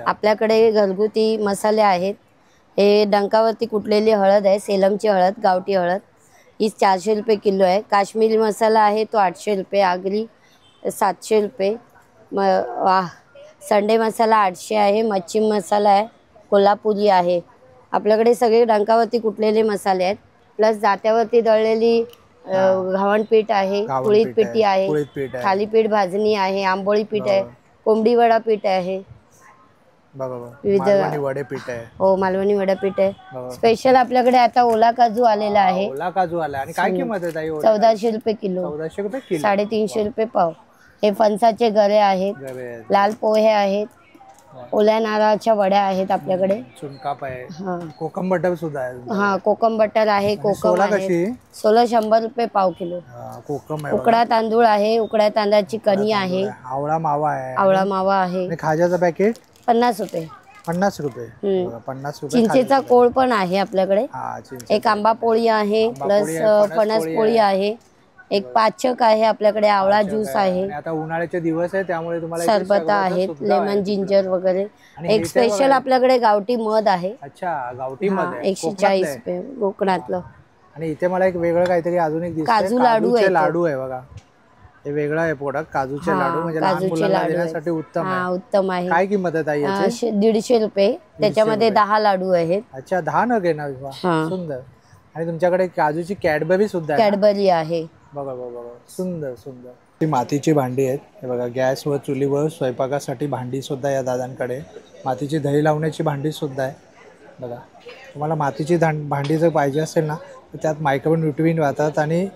आपल्याकडे घरगुती मसाले आहेत. हे डंकावरती कुटलेली हळद आहे, सेलमची हळद, गावठी हळद. ही 400 रुपये किलो आहे. काश्मीरी मसाला आहे तो 800 रुपये, आगरी 700 रुपये, संडे मसाला 800 आहे, मच्छी मसाला आहे, कोल्हापुरी आहे. आपल्याकडे सगळे डंकावरती कुटलेले मसाले आहेत. प्लस जात्यावरती दळलेली घावण पीठ आहे, कुळीत पिठी आहे, थालीपीठ भाजणी आहे, आंबोळी पीठ आहे, कोंबडी वडा पीठ आहे, मालवणी वडे पीठ आहे. हो, मालवणी वडा पीठ आहे. स्पेशल आपल्याकडे आता ओला काजू आलेला आहे. ओला काजू आला. आणि काय किंमत आहे ताई? 1400 रुपये किलो. 1400 रुपये किलो. 350 रुपये पाव. हे फणसाचे गरे आहेत, लाल पोहे आहेत, ओल्या नारळाच्या वड्या आहेत आपल्याकडे. चुनकाप आहे, कोकम बटर सुद्धा आहे. हा, कोकम बटर आहे, कोकम आहे. 100 रुपये पाव किलो. कोकम आहे. उकडा तांदूळ आहे, उकड्या तांदळाची कणी आहे, आवळा मावा आहे. आवळा मावा आहे. खाज्याचं पॅकेट 50 रुपये. 50 रुपये. 50 रुपये. चिंचेचा कोळ पण आहे आपल्याकडे. एक आंबा पोळी आहे, प्लस फणस पोळी आहे, एक पाचक आहे आपल्याकडे, आवळा ज्यूस आहे. आता उन्हाळ्याचे दिवस आहे त्यामुळे तुम्हाला सरबत आहेत, लेमन जिंजर वगैरे. एक स्पेशल आपल्याकडे गावठी मध आहे. अच्छा, गावठी मध आहे. 140 रुपये कोकणातलं. आणि इथे मला एक वेगळं काहीतरी अजून एक दिसतंय, काजू लाडू आहे. लाडू आहे बघा, हे वेगळं आहे प्रोडक्ट. काजूचे लाडू म्हणजे लहान मुलांना देण्यासाठी उत्तम आहे. उत्तम आहे. काय किंमत आहे ताई याची? 150 रुपये. त्याच्यामध्ये 10 लाडू आहेत. अच्छा, 10 नग आहे ना. सुंदर. आणि तुमच्याकडे काजूची कॅडबरी सुद्धा आहे. कॅडबरी आहे. बघा बघा, सुंदर सुंदर. ती मातीची भांडी आहेत. हे बघा, गॅसवर चुलीवर स्वयंपाकासाठी भांडी सुद्धा या दादांकडे. मातीची दही लावण्याची भांडी सुद्धा आहे. बघा, तुम्हाला मातीची भांडी जर पाहिजे असेल ना तर त्यात मायक्रोन्यूट्रिएंट राहतात आणि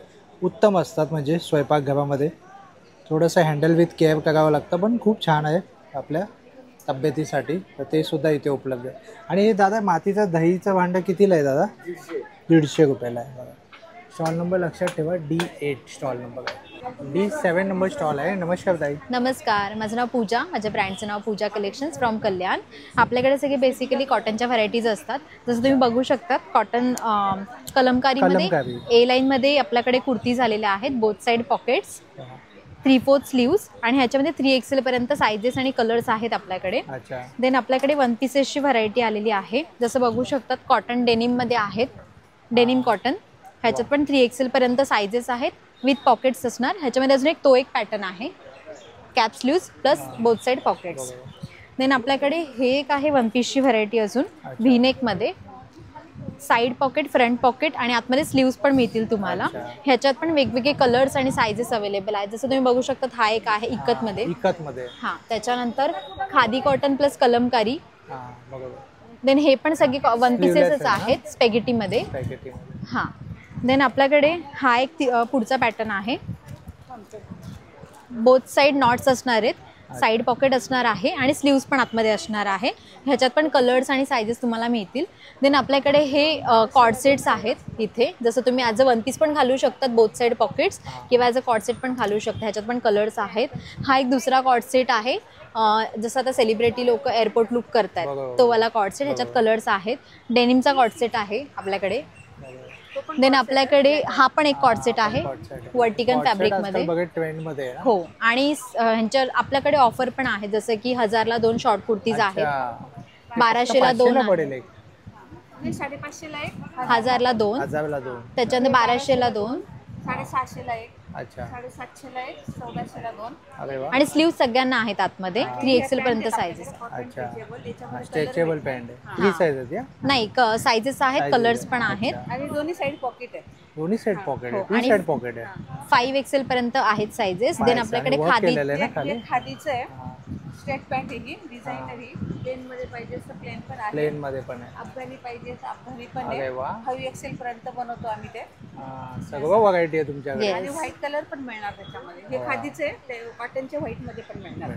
उत्तम असतात. म्हणजे स्वयंपाकघरामध्ये थोडंसं हँडल विथ केअर करावं लागतं, पण खूप छान आहे आपल्या तब्येतीसाठी. तर ते सुद्धा इथे उपलब्ध आहे. आणि हे दादा मातीचं दहीचं भांडं कितीला आहे दादा? 150 रुपयाला आहे. बघा, स्टॉल नंबर लक्षात ठेवा, D8 स्टॉल नंबर आहे. D7 नंबर स्टॉल आहे. नमस्कार ताई. नमस्कार, माझं नाव पूजा. माझ्या ब्रँडचं नाव पूजा कलेक्शन्स फ्रॉम कल्याण. आपल्याकडे सगळे बेसिकली कॉटनच्या व्हरायटीज असतात. जसं तुम्ही बघू शकता, कॉटन कलमकारीमध्ये A लाईनमध्ये आपल्याकडे कुर्ती झालेल्या आहेत, बोथ साईड पॉकेट्स, 3/4 स्लीव्स, आणि ह्याच्यामध्ये 3XL पर्यंत सायझेस आणि कलर्स आहेत आपल्याकडे. देन आपल्याकडे 1 पीसेसची व्हरायटी आलेली आहे. जसं बघू शकतात, कॉटन डेनिममध्ये आहेत, डेनिम कॉटन. ह्याच्यात पण 3XL पर्यंत सायझेस आहेत, विथ पॉकेट्स असणार. ह्याच्यामध्ये अजून तो एक पॅटर्न आहे, cap sleeves plus both side pockets. Then आपल्याकडे हे एक आहे 1 पीसची व्हरायटी अजून, व्हीनेकमध्ये, साईड पॉकेट, फ्रंट पॉकेट आणि आतमध्ये स्लीव्स पण मिळतील तुम्हाला. ह्याच्यात पण वेगवेगळे कलर्स आणि सायझेस अवेलेबल आहेत. जसं तुम्ही बघू शकता, हा एक आहे इकतमध्ये. हां, त्याच्यानंतर khadi cotton plus kalamkari. Then हे पण सगळे 1 पीसेसच आहेत स्पॅगेटीमध्ये. हां, देन आपल्याकडे हा एक पुढचा पॅटर्न आहे. बोथ साईड नॉट्स असणार आहेत, साईड पॉकेट असणार आहे आणि स्लीव्स पण आतमध्ये असणार आहे. ह्याच्यात पण कलर्स आणि सायझेस तुम्हाला मिळतील. देन आपल्याकडे हे कॉर्ड सेट्स आहेत इथे, जसं तुम्ही ॲज अ वन पीस पण घालू शकतात बोथ साईड पॉकेट्स किंवा ॲज अ कॉर्ड सेट पण घालू शकता. ह्याच्यात पण कलर्स आहेत. हा एक दुसरा कॉर्ड सेट आहे, जसं आता सेलिब्रिटी लोक एअरपोर्ट लुक करतात तो वाला कॉर्ड सेट. ह्याच्यात कलर्स आहेत. डेनिमचा कॉर्ड सेट आहे आपल्याकडे. देन आपल्याकडे हा पण एक कॉर्ड सेट आहे वर्टिकन फॅब्रिकमध्ये. हो, आणि ह्यांच्या आपल्याकडे ऑफर पण आहे, जसं की 1000ला 2 शॉर्ट कुर्तीज आहेत, 1200ला 2, 550ला 1, 1000ला 2, त्याच्यानंतर 1200ला 2, 750ला 1, 750ला 1, 1400ला 2. आणि स्लीव सगळ्यांना आहेत आतमध्ये 3XL पर्यंत सायझेस. स्ट्रेचेबल पॅन्ट आहे. 3 साइज आहेत या? नाही, सायझेस आहेत, कलर्स पण आहेत आणि दोन्ही साइड पॉकेट आहे. दोन्ही साइड पॉकेट आहे. 2 साइड पॉकेट आहे. 5XL पर्यंत आहेत सायझेस. देन आपल्याकडे खादीचं आहे. स्ट्रेट पॅन्ट आहे ही, डिझायनर ही. प्लेन मध्ये पाहिजे तर प्लेन पण आहे. प्लेन मध्ये पण आहे. अफगाणी पाहिजे तर अफगाणी पण आहे. 5XL पर्यंत बनवतो आम्ही ते. सगळं व्हरायटी आहे तुमच्याकडे. आणि व्हाईट कलर पण मिळणार त्याच्यामध्ये. हे खादीचे आहे, ते कॉटनचे व्हाईट मध्ये पण मिळणार.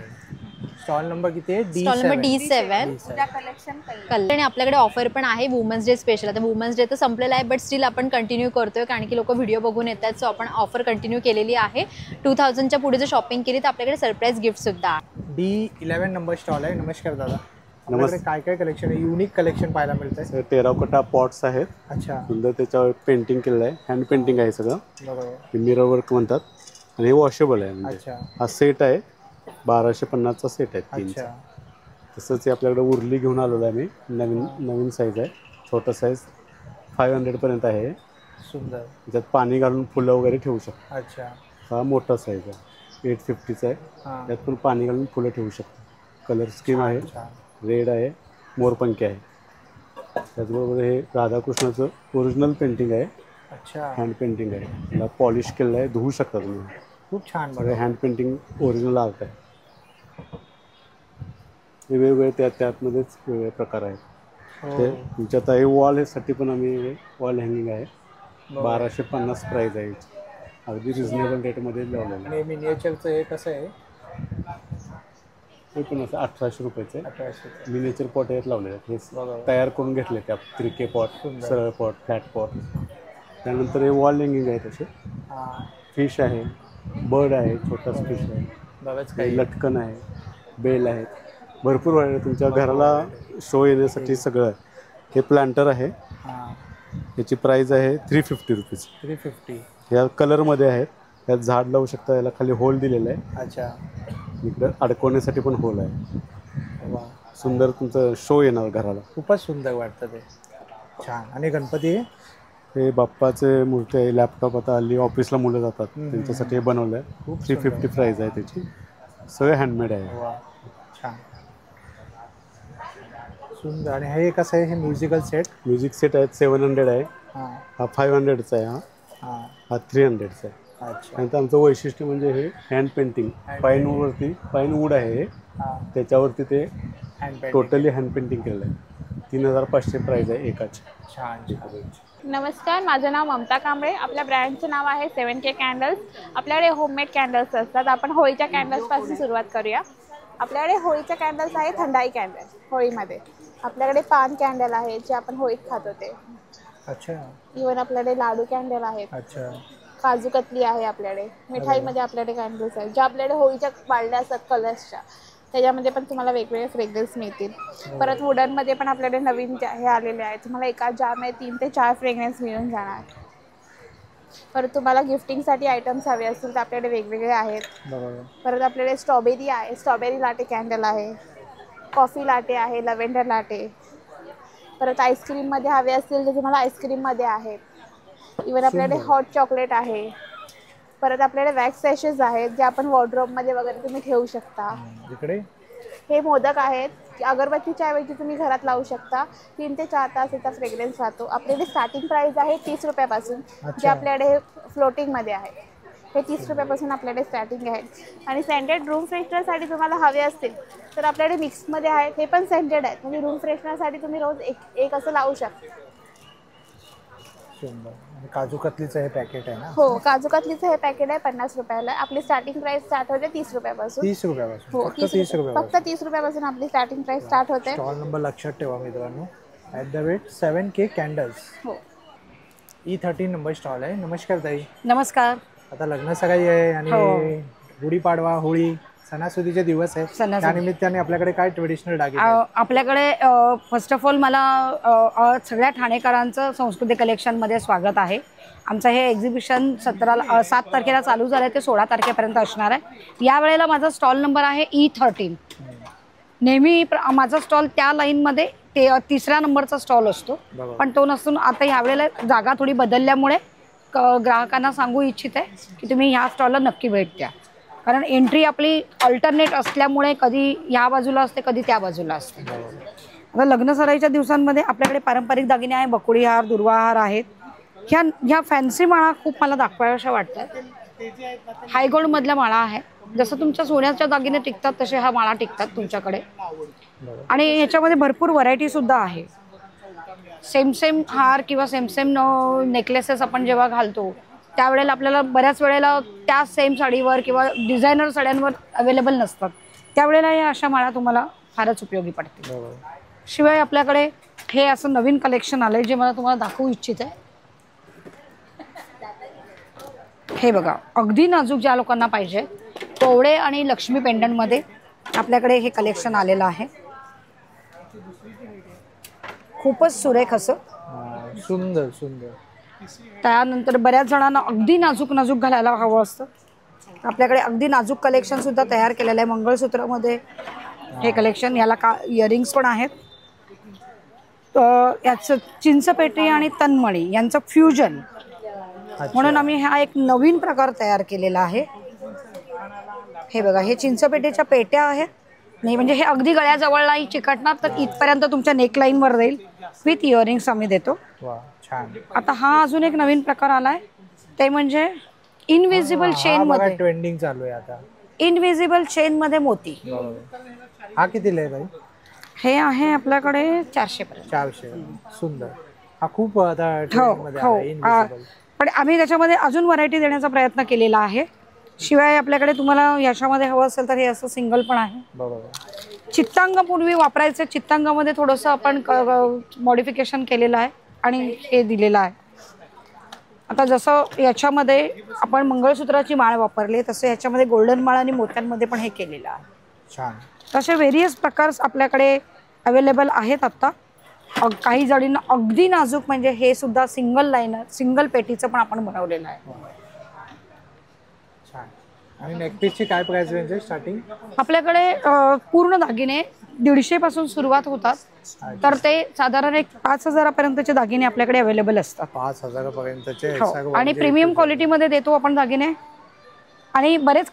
स्टॉल नंबर किती आहे? Stall number D7. Collection colour. आणि आपल्याकडे ऑफर पण आहे वुमन्स डे स्पेशल. आता वुमन्स डे तर संपलेला आहे, बट स्टील आपण कंटिन्यू करतोय कारण की लोक व्हिडिओ बघून येतात. सो आपण ऑफर कंटिन्यू केलेली आहे. 2000च्या पुढे जर शॉपिंग केली तर आपल्याकडे सरप्राईज गिफ्ट सुद्धा आहे. D11 नंबर स्टॉल आहे. नमस्कार दादा. नमस्कार. काय काय कलेक्शन आहे? युनिक कलेक्शन पाहायला मिळतंय. टेराकोटा पॉट्स आहेत. अच्छा. सुंदर त्याच्यावर पेंटिंग केलेलं आहे. हँड पेंटिंग आहे सगळं. बरोबर. मिरर वर्क म्हणतात आणि हे वॉशेबल आहे. म्हणजे हा सेट आहे, 1250चा सेट आहे 3. तसंच आपल्याकडे उरली घेऊन आलेलो आहे मी. नवीन साईज आहे. छोटा साईज 500 पर्यंत आहे. सुंदर. त्याच्यात पाणी घालून फुलं वगैरे ठेवू शकतो. अच्छा. हा मोठा साईज आहे, 850चा आहे. त्यात पण पाणी घालून फुलं ठेवू शकतो. कलर स्कीम आहे, रेड आहे, मोरपंखी आहे. त्याचबरोबर हे राधाकृष्णाचं ओरिजिनल पेंटिंग आहे. अच्छा. हँड पेंटिंग आहे. त्याला पॉलिश केलेलं आहे, धुवू शकता तुम्ही. खूप छान. हँड पेंटिंग ओरिजिनल आर्ट आहे. हे वेगवेगळे त्यातमध्येच वेगवेगळे प्रकार आहेत. ते तुमच्या आता हे वॉलसाठी पण आम्ही वॉल हँगिंग आहे. 1250 प्राईज आहे. अगदी रिजनेबल रेटमध्ये लावलेलं आहे. मिनिएचरचं हे कसं आहे? ते पण असं 1800 रुपयाचं आहे. मिनिएचर पॉट यात लावलेले आहेत. हे तयार करून घेतले त्या त्रिके पॉट, सरळ पॉट, फ्लॅट पॉट. त्यानंतर हे वॉल हँगिंग आहे. तसे फिश आहे, बर्ड आहे, छोटाच फिश आहे, लटकन आहे, बेल आहेत. भरपूर वेळ तुमच्या घराला शो येण्यासाठी सगळं. हे प्लांटर आहे. याची प्राईस आहे 350 रुपीज. 350. या कलरमध्ये आहेत. यात झाड लावू शकता. याला खाली होल दिलेला आहे. अच्छा. इकडे अडकवण्यासाठी पण होल आहे. सुंदर तुमचं शो येणार घराला. खूपच सुंदर वाटतं ते. छान. आणि गणपती हे बाप्पाचे मूर्ती आहे. लॅपटॉप आता हल्ली ऑफिसला मुलं जातात त्यांच्यासाठी हे बनवलं आहे. 350 प्राईज आहे त्याची. सगळे हँडमेड आहे. छान, सुंदर. आणि हे कसं आहे? हे म्युझिकल सेट. म्युझिक सेट आहेत. 700 आहे. हा 500चा आहे. हा 300चा आहे. नंतर आमचं वैशिष्ट्य म्हणजे हे हँड पेंटिंग. पाईन वूड आहे हे. त्याच्यावरती ते टोटली हँड पेंटिंग केलेलं आहे. 3500 प्राईज आहे एकाची. छान. नमस्कार, माझं नाव ममता कांबळे. आपल्या ब्रँडचं नाव आहे 7K कॅन्डल्स. आपल्याकडे होममेड कॅन्डल्स असतात. आपण होळीच्या कॅन्डल्सपासून सुरुवात करूया. आपल्याकडे होळीच्या कॅन्डल्स आहे, थंडाई कॅन्डल होळीमध्ये. आपल्याकडे पान कॅन्डल आहे जे आपण होळीत खात होते. अच्छा. इव्हन आपल्याकडे लाडू कॅन्डल आहेत. अच्छा. काजू कतली आहे आपल्याकडे. मिठाईमध्ये आपल्याकडे कॅन्डल्स आहेत. ज्या आपल्याकडे होळीच्या बाळल्या असतात कलर्सच्या, त्याच्यामध्ये पण तुम्हाला वेगवेगळे फ्रेग्रन्स मिळतील. परत वुडनमध्ये पण आपल्याकडे नवीन हे आलेले आहेत. तुम्हाला एका जारमध्ये 3 ते 4 फ्रेग्रन्स मिळून जाणार. परत तुम्हाला गिफ्टिंगसाठी आयटम्स हवे असतील तर आपल्याकडे वेगवेगळे आहेत. परत आपल्याकडे स्ट्रॉबेरी आहे. स्ट्रॉबेरी लाटे कॅन्डल आहे. कॉफी लाटे आहे. Lavender latte. परत आईस्क्रीममध्ये हवे असतील तर तुम्हाला आईस्क्रीममध्ये आहेत. इव्हन आपल्याकडे हॉट चॉकलेट आहे. परत आपल्याकडे वॅक्स सॅशेस आहेत जे आपण वॉर्डरोबमध्ये वगैरे तुम्ही ठेवू शकता. इकडे हे मोदक आहेत. अगरबत्तीच्या ऐवजी तुम्ही घरात लावू शकता. 3 ते 4 तास याचा फ्रेग्रन्स राहतो. आपल्याकडे स्टार्टिंग प्राईस आहे 30 रुपयापासून, जे आपल्याकडे फ्लोटिंगमध्ये आहे. हे 30 रुपयापासून आपल्याकडे स्टार्टिंग आहे. आणि सेंटेड रूम फ्रेशनरसाठी तुम्हाला हवे असतील तर आपल्याकडे मिक्समध्ये आहेत. हे पण सेंटेड आहेत. म्हणजे रूम फ्रेशनरसाठी तुम्ही रोज एक असं लावू शकता. काजू कतलीचं हे पॅकेट आहे ना? हो, काजू कतलीचं हे पॅकेट आहे 50 रुपयाला. आपली स्टार्टिंग प्राइस स्टार्ट होते 30 रुपयापासून. 30 रुपयापासून? हो, 30 रुपयापासून. फक्त 30 रुपयापासून आपली स्टार्टिंग प्राइस स्टार्ट होते. स्टॉल नंबर लक्षात ठेवा मित्रांनो, @7K कॅन्डल्स. हो. E13 नंबर स्टॉल आहे. नमस्कार ताई. नमस्कार. आता लग्न सगाई आहे आणि गुढीपाडवा, होळी, सणासुदीचे दिवस आहे. त्यानिमित्ताने आपल्याकडे काय ट्रेडिशनल दागिने आहेत? आपल्याकडे फर्स्ट ऑफ ऑल मला सगळ्या ठाणेकरांचं संस्कृती कलेक्शनमध्ये स्वागत आहे. आमचं हे एक्झिबिशन 7 तारखेला चालू झालं आहे, ते 16 तारखेपर्यंत असणार आहे. यावेळेला माझा स्टॉल नंबर आहे E13. नेहमी माझा स्टॉल त्या लाईनमध्ये ते 3ऱ्या नंबरचा स्टॉल असतो, पण तो नसून आता यावेळेला जागा थोडी बदलल्यामुळे ग्राहकांना सांगू इच्छित आहे की तुम्ही ह्या स्टॉलला नक्की भेट द्या. कारण एंट्री आपली अल्टरनेट असल्यामुळे कधी ह्या बाजूला असते, कधी त्या बाजूला असते. आता लग्न सराईच्या दिवसांमध्ये आपल्याकडे पारंपरिक दागिने आहे, बकुळी हार, दुर्वा हार आहेत. ह्या फॅन्सी माळा खूप मला दाखवाव्याशा वाटतात. हायगोल्ड मधल्या माळा आहे. जसं तुमच्या सोन्याच्या दागिने टिकतात तसे हा माळा टिकतात तुमच्याकडे. आणि ह्याच्यामध्ये भरपूर व्हरायटी सुद्धा आहे. सेम हार किंवा सेम नेकलेसेस आपण जेव्हा घालतो त्यावेळेला आपल्याला बऱ्याच वेळेला त्या सेम साडीवर किंवा डिझायनर साड्यांवर अवेलेबल नसतात. त्यावेळेला या अशा माळा तुम्हाला फारच उपयोगी पडतील. शिवाय आपल्याकडे हे असं नवीन कलेक्शन आलंय जे मला तुम्हाला दाखवू इच्छित आहे. हे बघा, अगदी नाजूक ज्या लोकांना पाहिजे कोवडे आणि लक्ष्मी पेंडंटमध्ये आपल्याकडे हे कलेक्शन आलेलं आहे. खूपच सुरेख असं, सुंदर सुंदर. त्यानंतर बऱ्याच जणांना अगदी नाजूक घालायला हवं असतं. आपल्याकडे अगदी नाजूक कलेक्शन सुद्धा तयार केलेलं आहे. मंगळसूत्रामध्ये हे कलेक्शन, याला इयरिंग्स पण आहेत. याचं चिंचपेटी आणि तन्मणी यांचं फ्युजन म्हणून आम्ही हा एक नवीन प्रकार तयार केलेला आहे. हे बघा, हे चिंचपेटीच्या पेट्या आहेत. नाही म्हणजे हे अगदी गळ्याजवळ नाही चिकटणार, तर इथपर्यंत तुमच्या नेकलाईनवर राहील. विथ इयरिंग्स आम्ही देतो. आता हा अजून एक नवीन प्रकार आलाय, ते म्हणजे इनविजिबल चेन मध्ये ट्रेंडिंग चालू आहे आता. इनविजिबल चेन मध्ये मोती. हा कितीला आहे भाई? हे आहे आपल्याकडे 400 पर्यंत. 400. सुंदर. हा खूप आता ट्रेंडमध्ये आहे इनविजिबल. पण आम्ही त्याच्यामध्ये अजून व्हरायटी देण्याचा प्रयत्न केलेला आहे. शिवाय आपल्याकडे तुम्हाला याच्यामध्ये हवं असेल तर हे असं सिंगल पण आहे. बरोबर. चित्तांग पूर्वी वापरायचं, चित्तांगामध्ये थोडंसं आपण मॉडिफिकेशन केलेलं आहे आणि हे दिलेलं आहे. आता जसं याच्यामध्ये आपण मंगळसूत्राची माळ वापरली तसं याच्यामध्ये गोल्डन माळ आणि मोत्यांमध्ये पण हे केलेलं आहे. छान. तसे व्हेरियस प्रकार्स आपल्याकडे अवेलेबल आहेत. आत्ता काही जणींना अगदी नाजूक म्हणजे हे सुद्धा सिंगल लाईनर, सिंगल पेटीचं पण आपण बनवलेलं आहे. आणि नेकपीसची काय प्राइस रेंज आहे स्टार्टिंग? आपल्याकडे पूर्ण दागिने 150 पासून सुरुवात होतात, तर ते साधारण एक 5000 पर्यंतचे दागिने आपल्याकडे अवेलेबल असतात. 5000 पर्यंतचे. आणि प्रीमियम क्वालिटीमध्ये देतो आपण दागिने. आणि बरेच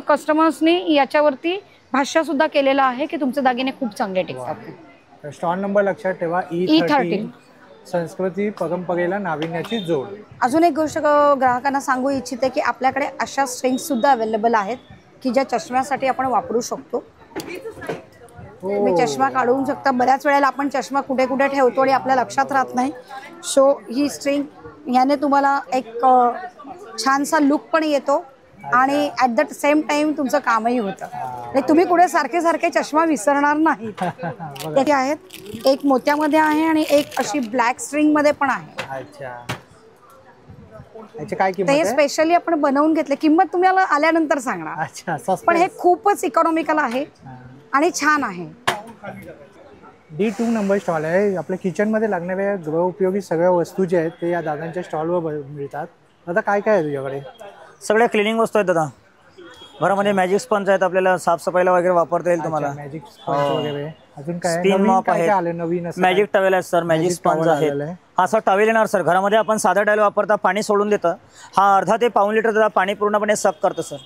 कस्टमर्सनी याच्यावरती भाष्य सुद्धा केलेलं आहे की तुमचे दागिने खूप चांगले टिकतात. स्टॉल नंबर लक्षात ठेवा, E13. संस्कृती परंपरेला नाविन्याची जोड. अजून एक गोष्ट ग्राहकांना सांगू इच्छिते की आपल्याकडे अशा स्ट्रिंग्स सुद्धा अवेलेबल आहेत की ज्या चष्म्यासाठी आपण वापरू शकतो. तुम्ही चष्मा काढून शकता. बऱ्याच वेळेला आपण चष्मा कुठे कुठे ठेवतो आणि आपल्या लक्षात राहत नाही. सो ही स्ट्रिंग याने तुम्हाला एक छानसा लुक पण येतो आणि ॲट द सेम टाइम तुमचं कामही होतं. तुम्ही कुठे सारखे चष्मा विसरणार नाही. ते आहेत, एक मोत्यामध्ये आहे आणि एक अशी ब्लॅक स्ट्रिंग मध्ये पण आहे. अच्छा. याची काय किंमत आहे? ते स्पेशली आपण बनवून घेतले. किंमत तुम्हाला आल्यानंतर सांगणार. अच्छा. पण हे खूपच इकॉनॉमिकल आहे आणि छान आहे. D2 नंबर स्टॉल आहे. आपल्या किचनमध्ये लागणाऱ्या गृह उपयोगी सगळ्या वस्तू ज्या आहेत ते या दादांच्या स्टॉलवर मिळतात. आता काय काय आहे तुझ्याकडे? सगळ्या क्लिनिंग वस्तू आहेत दादा. घरामध्ये मॅजिक स्पंज आहेत, आपल्याला साफसफाईला वगैरे वापरता येईल तुम्हाला. मॅजिक स्पंज वगैरे. अजून काय? स्पिन मॉप आहे, नवीन मॅजिक टॉवेल आहे सर, मॅजिक स्पंज आहे. हा सर टॉवेल येणार सर. घरामध्ये आपण साधा टॉवेल वापरता, पाणी सोडून देतं. हा अर्धा ते पाऊण लिटर पाणी पूर्णपणे सक करतं सर.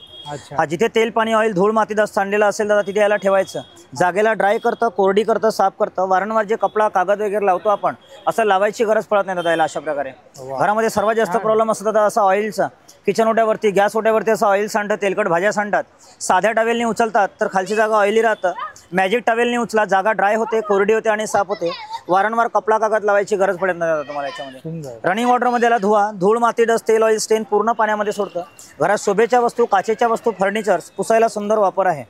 हा जिथे तेल पाणी ऑइल धूळ माती सांडलेलं असेल दादा तिथे याला ठेवायचं. जागेला ड्राय करतं, कोरडी करतं, साफ करतं. वारंवार जे कपडा कागद वगैरे लावतो आपण असं लावायची गरज पडत नाही दादा याला. अशा प्रकारे घरामध्ये सर्वात जास्त प्रॉब्लेम असतो दादा असा ऑइलचा. किचन ओट्यावरती, गॅस ओट्यावरती असं ऑइल सांडतं, तेलकट भाज्या सांडतात. साध्या टॉवेलने उचलतात तर खालची जागा ऑइली राहतं. मॅजिक टॉवेलने उचला, जागा ड्राय होते, कोरडी होते आणि साफ होते. वारंवार कपडा कागद लावायची गरज पडत नाही दादा तुम्हाला याच्यामध्ये. सुंदर. रनिंग वॉटरमध्ये याला धुवा, धूळ माती डस्ट तेल ऑइल स्टेन पूर्ण पाण्यामध्ये सोडतं. घरात शोभेच्या वस्तू, काचेच्या वस्तू, फर्निचर्स पुसायला सुंदर वापर आहे.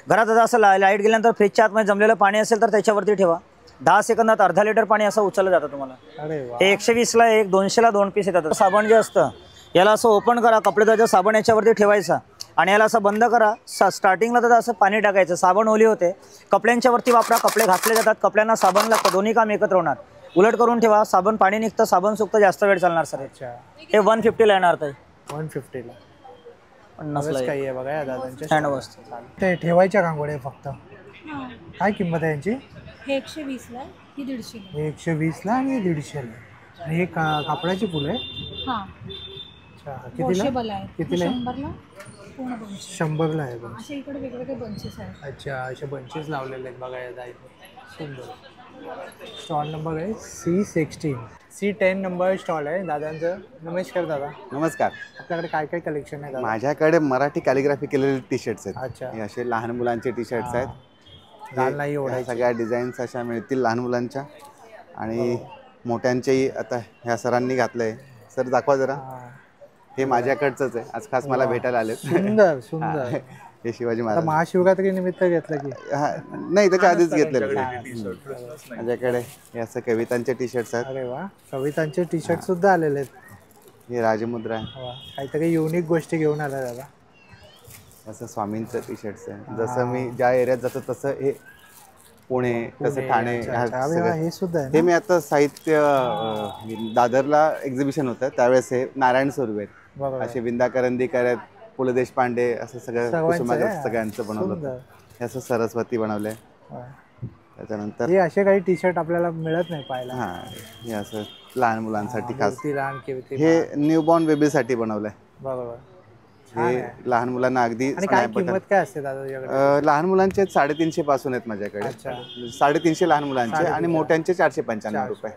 घरात आता असं लाईट गेल्यानंतर फ्रीजच्या आतमध्ये जमलेलं पाणी असेल तर त्याच्यावरती ठेवा. 10 सेकंदात अर्धा लिटर पाणी असं उचललं जातं तुम्हाला. अरे वा. हे 120ला 1, 200ला 2 पीस येतात. साबण जे असतं याला असं ओपन करा, कपडे धुवायचं साबण याच्यावरती ठेवायचा आणि याला असं बंद करा. स्टार्टिंगला तर असं पाणी टाकायचं, साबण ओली होते. कपड्यांच्या वरती वापरा, कपडे घातले जातात, कपड्यांना साबण लागतं, दोन्ही काम एकत्र होणार. उलट करून ठेवा, साबण पाणी निघतं, साबण सुकतं, जास्त वेळ चालणार सर. हे 150ला येणार ताई. 150ला 50ला काही आहे बघा या दादांच्या हँड वॉश. ते ठेवायच्या कांगोड्या फक्त. काय किंमत आहे यांची? हे 120ला, ही 150ला. 120ला आणि 150ला. आणि हे कापडाची फुलं आहे. हां. अच्छा, कितीला? कितीला आहे? 100ला पूर्ण बंच. 100ला आहे बघ. असे इकडे वेगवेगळे बंचेस आहेत. अच्छा, असे बंचेस लावलेले आहेत बघा या दाई. सुंदर. स्टॉल नंबर आहे C16. C10 नंबर स्टॉल आहे दादांचं. नमस्कार दादा. नमस्कार. आपल्याकडे काय काय कलेक्शन आहे दादा? माझ्याकडे मराठी कॅलिग्राफी केलेले टी शर्ट्स आहेत. अच्छा. हे असे लहान मुलांचे टी शर्ट्स आहेत. नाही ह्या सगळ्या डिझाईन्स अशा मिळतील लहान मुलांच्या आणि मोठ्यांच्याही. आता ह्या सरांनी घातलंय. सर दाखवा जरा. हे माझ्याकडचंच आहे, आज खास मला भेटायला आले. सुंदर सुंदर. हे शिवाजी महाराज. महाशिवरात्री निमित्त घेतलं की? नाही, त्याच्या आधीच घेतलेलं. माझ्याकडे हे असं कवितांचे टी शर्ट्स आहेत. अरे वा, कवितांचे टी शर्ट सुद्धा आलेले आहेत. हे राजमुद्रा आहे. काहीतरी युनिक गोष्टी घेऊन आला दादा. असं स्वामींचं टी शर्ट्स आहे. जसं मी ज्या एरियात जातो तसं हे पुणे, तसं ठाणे. हे सुद्धा हे मी आता साहित्य दादरला एक्झिबिशन होतं त्यावेळेस हे नारायण स्वरूप आहेत. असे विंदा करंदीकर आहेत, पु ल देशपांडे, असं सगळं सगळ्यांचं बनवलं होतं. हे असं सरस्वती बनवलंय. त्याच्यानंतर हे असे काही टी शर्ट आपल्याला मिळत नाही पाहायला. हां, हे असं लहान मुलांसाठी खास. लहान हे न्यूबॉर्न बेबीसाठी बनवलंय. बरोबर. हे लहान मुलांना अगदी. काय किंमत काय असते दादा? लहान मुलांचे 350 पासून आहेत माझ्याकडे. 350 लहान मुलांचे आणि मोठ्यांचे 495 रुपये.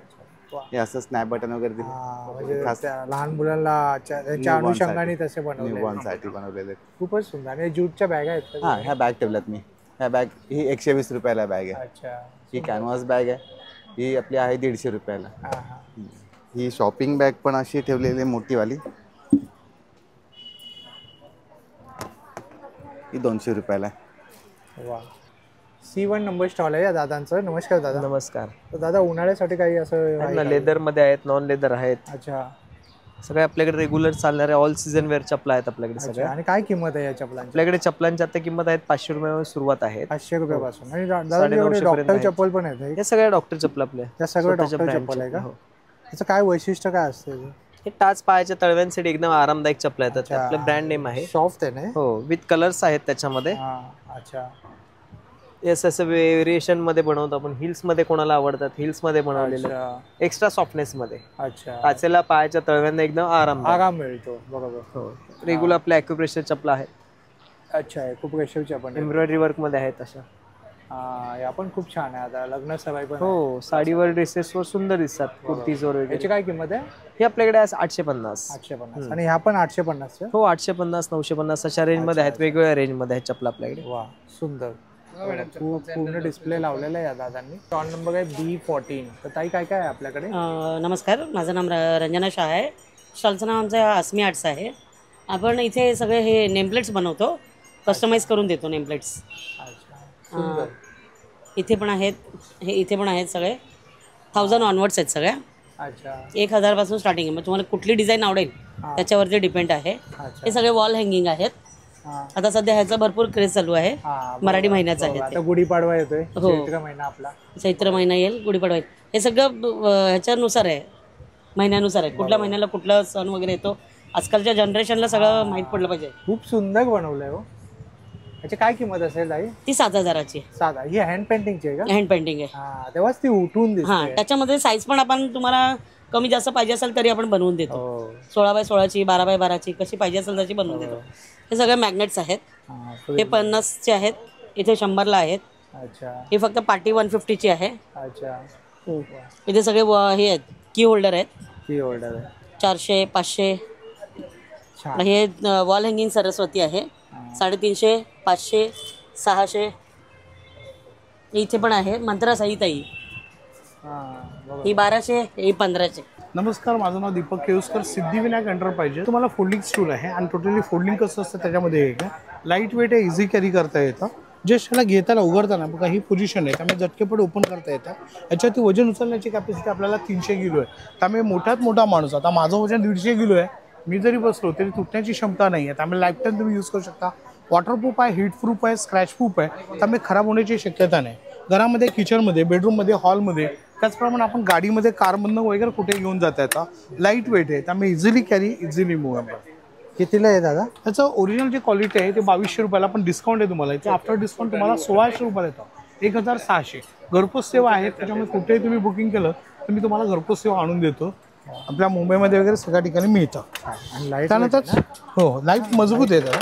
हे असं स्नॅप बटन वगैरे खास लहान मुलांना त्याच्या अनुषंगाने तसे न्यूबॉर्नसाठी बनवलेले. खूपच सुंदर. आणि ज्यूटच्या बॅग आहेत. हां, ह्या बॅग ठेवल्यात मी. ह्या बॅग ही 120 रुपयाला बॅग आहे. अच्छा. ही कॅनव्हास बॅग आहे. ही आपली आहे 150 रुपयाला. ही शॉपिंग बॅग पण अशी ठेवलेली मोठीवाली, ही 200 रुपयाला आहे. वा. C1 नंबर स्टॉल आहे या दादांचं. नमस्कार दादा. नमस्कार. तर दादा उन्हाळ्यासाठी काही असं लेदरमध्ये आहेत, नॉन लेदर आहेत. अच्छा. सगळे आपल्याकडे रेग्युलर चालणारे ऑल सीझन वेअर चपला आहेत आपल्याकडे सगळ्या. आणि काय किंमत आहे या चपलांची? आपल्याकडे चपलांची आता किंमत आहेत 500 रुपयापासून सुरुवात आहे. 500 रुपयापासून. आणि डॉक्टर चप्पल पण आहेत. हे सगळ्या डॉक्टर चप्पल आपल्या. त्या सगळ्या डॉक्टर चप्पल आहे का? त्याचं काय वैशिष्ट्य काय असतं? हे टाच पायाच्या तळव्यांसाठी एकदम आरामदायक चपला आहेत. आपलं ब्रँड नेम आहे. सॉफ्ट आहे ना? हो, विथ कलर्स आहेत त्याच्यामध्ये. अच्छा. असं व्हेरिएशन मध्ये बनवतो आपण. हिल्स मध्ये कोणाला आवडतात, हिल्स मध्ये बनवलेलं एक्स्ट्रा सॉफ्टनेस मध्ये. अच्छा. टाचेला पायाच्या तळव्यांना एकदम आराम मिळतो. बरोबर. हो, रेग्युलर आपल्या ॲक्युप्रेशर चपला आहेत. अच्छा. खूप रेशोच्या पण एम्ब्रॉयडरी वर्क मध्ये आहेत अशा. या पण खूप छान आहे. आता लग्न सराई पण. हो, साडीवर ड्रेसेसवर सुंदर दिसतात, कुर्तीजवर वगैरे. याची काय किंमत आहे? हे आपल्याकडे 850. 850. आणि ह्या पण 850? हो, 850, 950 अशा रेंज मध्ये आहेत. वेगवेगळ्या रेंज मध्ये आहेत चपला आपल्याकडे. वा, सुंदर. पूर्ण डिस्प्ले लावलेला आहे या दादांनी. स्टॉल नंबर आहे B14. तर ताई काय काय आहे आपल्याकडे? नमस्कार, माझं नाम रंजना शाह आहे. स्टॉलचं नाव आमचं आसमी आर्ट्स आहे. आपण इथे सगळे हे नेमप्लेट्स बनवतो, कस्टमाइज करून देतो नेमप्लेट्स. इथे पण आहेत, हे इथे पण आहेत सगळे. 1000 ऑनवर्ड्स आहेत सगळ्या. अच्छा. 1000 पासून स्टार्टिंग आहे. मग तुम्हाला कुठली डिझाईन आवडेल त्याच्यावरती डिपेंड आहे. हे सगळे वॉल हँगिंग आहेत. आता सध्या ह्याचा भरपूर क्रेज चालू आहे. मराठी महिन्याचा आहे. आता गुढीपाडवा येतोय. चैत्र महिना आपला. चैत्र महिना येईल, गुढीपाडवा येईल. हे सगळं ह्याच्यानुसार आहे, महिन्यानुसार आहे. कुठल्या महिन्याला कुठला सण वगैरे येतो. आजकालच्या जनरेशनला सगळं माहीत पडलं पाहिजे. खूप सुंदर बनवलंय हो. याची काय किंमत असेल ताई? ती 7000ची. 7. ही हँड पेंटिंगची आहे का? हँड पेंटिंग आहे. तेव्हाच ती उठून दिसते. हां, त्याच्यामध्ये साईज पण आपण तुम्हाला कमी जास्त पाहिजे असेल तरी आपण बनवून देतो. 16x16ची, 12x12ची कशी पाहिजे असेल तशी बनवून देतो. हे सगळे मॅग्नेट्स आहेत. हे 50चे आहेत. इथे 100ला आहेत. अच्छा. ही फक्त पार्टी 150ची आहे. अच्छा. इथे सगळे हे आहेत, की होल्डर आहेत. की होल्डर आहे. 400, 500. हे वॉल हँगिंग सरस्वती आहे. 350, 500, 600. इथे पण आहे मंत्रा साई ताई. ही 1200, ही 1500. नमस्कार, माझं नाव दीपक केळुसकर, सिद्धिविनायक एंटरप्राइजेस. तुम्हाला फोल्डिंग स्टूल आहे आणि टोटली फोल्डिंग कसं असतं त्याच्यामध्ये आहे का, लाईट वेट आहे, इझी कॅरी करता येतं. जस्ट याला घेताना उघडताना बघा ही पोझिशन आहे, त्यामुळे झटकेपट ओपन करता येतं. याच्यावरती वजन उचलण्याची कॅपॅसिटी आपल्याला 300 किलो आहे. त्यामुळे मोठ्यात मोठा माणूस, आता माझं वजन 150 किलो आहे, मी जरी बसलो तरी तुटण्याची क्षमता नाही आहे. त्यामुळे लाईफ टाईम तुम्ही यूज करू शकता. वॉटरप्रूफ आहे, हीट प्रूफ आहे, स्क्रॅच प्रूफ आहे, त्यामुळे खराब होण्याची शक्यता नाही. घरामध्ये, किचनमध्ये, बेडरूममध्ये, हॉलमध्ये, त्याचप्रमाणे आपण गाडीमध्ये, कारमधनं वगैरे कुठे घेऊन जाता येतं. लाईट वेट आहे, त्यामुळे इझिली कॅरी, इझिली मूवेबल. कितीला आहे दादा? त्याचं ओरिजिनल जे क्वालिटी आहे ते 2200 रुपयाला, पण डिस्काउंट आहे तुम्हाला याचं. आफ्टर डिस्काउंट तुम्हाला 1600 रुपयाला येतं, 1600. घरपोच सेवा आहे, त्याच्यामुळे कुठेही तुम्ही बुकिंग केलं तर मी तुम्हाला घरपोच सेवा आणून देतो. आपल्या मुंबईमध्ये वगैरे सगळ्या ठिकाणी मिळतं. त्यानंतर हो, लाईट मजबूत आहे त्याला.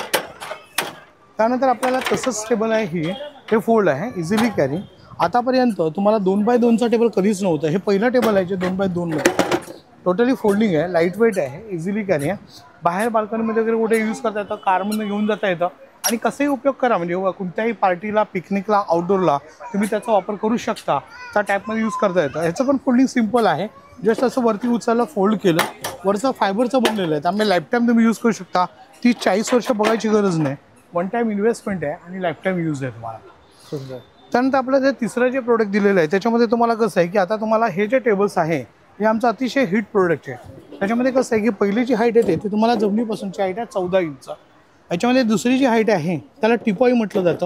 त्यानंतर आपल्याला तसंच टेबल आहे, हे फोल्ड आहे, इझिली कॅरी. आतापर्यंत तुम्हाला 2x2चा टेबल कधीच नव्हतं. हे पहिलं टेबल आहे जे 2x2 मध्ये टोटली फोल्डिंग आहे, लाईट वेट आहे, इझिली कॅरी आहे. बाहेर बाल्कनीमध्ये वगैरे कुठे यूज करता येतं, कारमधून घेऊन जाता येतं. आणि कसंही उपयोग करा, म्हणजे कोणत्याही पार्टीला, पिकनिकला, आउटडोरला तुम्ही त्याचा वापर करू शकता. त्या टाईपमध्ये यूज करता येतं. ह्याचं पण फोल्डिंग सिम्पल आहे, जस्ट असं वरती उचललं, फोल्ड केलं. वरचं फायबरचं बनलेलं आहे, त्यामुळे लाईफ टाईम तुम्ही यूज करू शकता. 30-40 वर्ष बघायची गरज नाही. वन टाईम इन्व्हेस्टमेंट आहे आणि लाईफ टाईम यूज आहे तुम्हाला. सुंदर. त्यानंतर आपलं जे तिसरं जे प्रोडक्ट दिलेलं आहे त्याच्यामध्ये तुम्हाला कसं आहे की आता तुम्हाला हे जे टेबल्स आहे हे आमचं अतिशय हिट प्रोडक्ट आहे. त्याच्यामध्ये कसं आहे की पहिली जी हाईट येते ती तुम्हाला जमिनीपासूनची हाईट आहे 14 इंच. याच्यामध्ये दुसरी जी हाईट आहे त्याला टिपॉई म्हटलं जातं.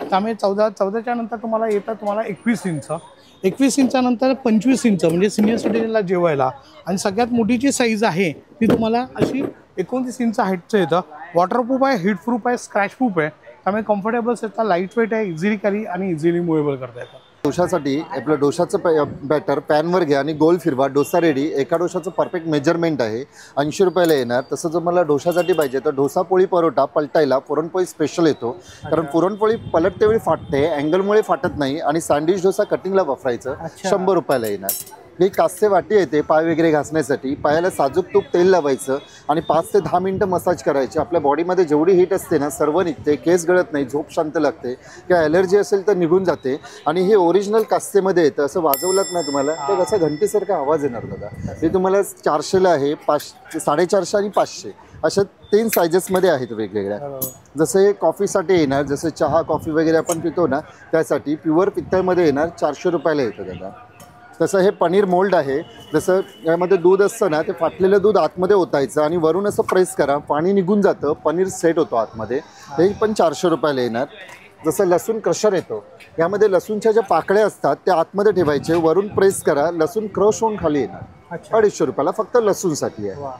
त्यामुळे 14च्या नंतर तुम्हाला येतं 21 इंच. 21 इंचानंतर 25 इंच म्हणजे सिनियर सिटीजनला जेवायला. आणि सगळ्यात मोठी जी साईज आहे ती तुम्हाला अशी 29 इंच हाईटचं येतं. वॉटरप्रूफ आहे, हीट प्रूफ आहे, स्क्रॅच प्रूफ आहे, त्यामुळे कम्फर्टेबल्स येतात, लाईट वेट आहे, इझिली कॅरी आणि इझिली मुवेबल करता येतं. डोशासाठी आपलं डोशाचं बॅटर पॅनवर घ्या आणि गोल फिरवा, डोसा रेडी. एका डोशाचं परफेक्ट मेजरमेंट आहे, 80 रुपयाला येणार. तसं जर मला डोशासाठी पाहिजे तर डोसा पोळी परोटा पलटायला पुरणपोळी स्पेशल येतो, कारण पुरणपोळी पलटतेवेळी फाटते, अँगलमुळे फाटत नाही. आणि सँडविच डोसा कटिंगला वापरायचं, 100 रुपयाला येणार. ही कास्य वाटी येते पाय वगैरे घासण्यासाठी. पायाला साजूक तूप तेल लावायचं आणि 5 ते 10 मिनटं मसाज करायचे. आपल्या बॉडीमध्ये जेवढी हीट असते ना सर्व निघते, केस गळत नाही, झोप शांत लागते, किंवा ॲलर्जी असेल तर निघून जाते. आणि हे ओरिजिनल कास्येमध्ये येतं. असं वाजवलात ना तुम्हाला तर कसं घंटीसारखा आवाज येणार दादा. हे तुम्हाला 400ला आहे, 450 आणि 500 अशा 3 सायझेसमध्ये आहेत वेगवेगळ्या. जसं हे कॉफीसाठी येणार, जसं चहा कॉफी वगैरे आपण पितो ना त्यासाठी प्युअर पित्तळमध्ये येणार, 400 रुपयाला येतं दादा. तसं हे पनीर मोल्ड आहे. जसं यामध्ये दूध असतं ना ते फाटलेलं दूध आतमध्ये ओतायचं आणि वरून असं प्रेस करा, पाणी निघून जातं, पनीर सेट होतो आतमध्ये. हे पण 400 रुपयाला येणार. जसं लसूण क्रशर येतो, यामध्ये लसूणच्या ज्या पाकळ्या असतात त्या आतमध्ये ठेवायचे, वरून प्रेस करा, लसूण क्रश होऊन खाली येणार. 250 रुपयाला फक्त लसूणसाठी आहे.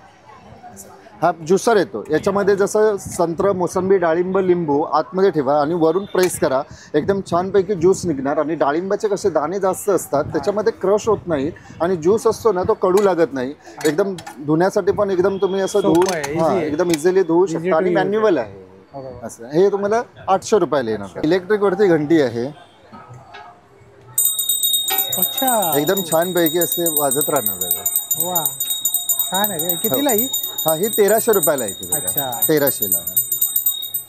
हा ज्युसर येतो, याच्यामध्ये जसं संत्र, मोसंबी, डाळिंब, लिंबू आतमध्ये ठेवा आणि वरून प्रेस करा, एकदम छानपैकी ज्यूस निघणार. आणि डाळिंबाचे कसे दाणे जास्त असतात त्याच्यामध्ये क्रश होत नाही आणि ज्यूस असतो ना तो कडू लागत नाही. एकदम धुण्यासाठी पण एकदम तुम्ही असं धुवून एकदम इझिली धुवू शकता आणि मॅन्युअल आहे असं. हे तुम्हाला 800 रुपयाला येणार. इलेक्ट्रिक वरती घंटी आहे, एकदम छानपैकी असे वाजत राहणार दादा. वा, छान आहे. कितीला ही? हा, ही 1300 रुपयाला येते. 1300ला आहे.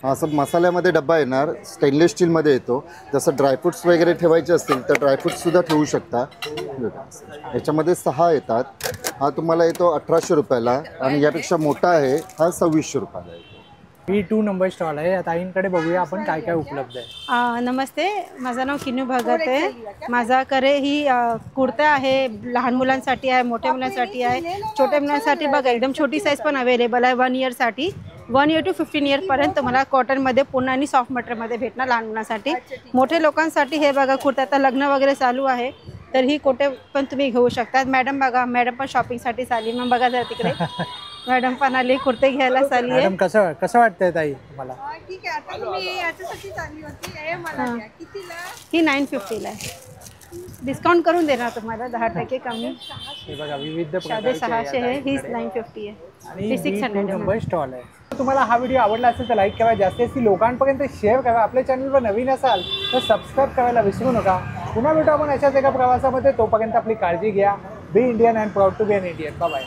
हा, असं मसाल्यामध्ये डब्बा येणार, स्टेनलेस स्टीलमध्ये येतो. जसं ड्रायफ्रुट्स वगैरे ठेवायचे असतील तर ड्रायफ्रुट्ससुद्धा ठेवू शकता. याच्यामध्ये 6 येतात. हा तुम्हाला येतो 1800 रुपयाला आणि यापेक्षा मोठा आहे हा 2600 रुपयाला येतो. ही 2 नंबर स्टॉल आहे. आता आईंकडे बघूया आपण काय काय उपलब्ध आहे. नमस्ते, माझं नाव किनू भगत आहे. माझ्याकडे ही कुर्ता आहे, लहान मुलांसाठी आहे, मोठ्या मुलांसाठी आहे. छोट्या मुलांसाठी बघा एकदम छोटी साईज पण अवेलेबल आहे. 1 इयरसाठी, 1 इयर टू 15 इयरपर्यंत तुम्हाला कॉटनमध्ये पूर्ण आणि सॉफ्ट मटेरियलमध्ये भेटणार लहान मुलांसाठी. मोठ्या लोकांसाठी हे बघा कुर्ता, आता लग्न वगैरे चालू आहे तर ही कुठे पण तुम्ही घेऊ शकता. मॅडम बघा, मॅडम पण शॉपिंगसाठी चालली, मग बघा जरा तिकडे मॅडम पण आली, कुर्ते घ्यायला चालली आहे. मॅडम कसं वाटतंय ताई तुम्हाला? ठीक आहे. आता मी याच्यासाठी चालली होती, कितीला? ही 950ला आहे. डिस्काउंट करून देणार तुम्हाला 10% कमी. हे बघा विविध प्रकारचे 600 आहे, ही 950 आहे आणि ही 600 नंबर स्टॉल आहे. तुम्हाला हा व्हिडिओ आवडला असेल तर लाईक करा, जास्तीत लोकांपर्यंत शेअर करा. आपल्या चॅनलवर नवीन असाल तर सबस्क्राईब करायला विसरू नका. पुन्हा भेटू आपण अशाच एका प्रवासामध्ये. तोपर्यंत आपली काळजी घ्या. Be Indian and proud to be an Indian. Bye bye.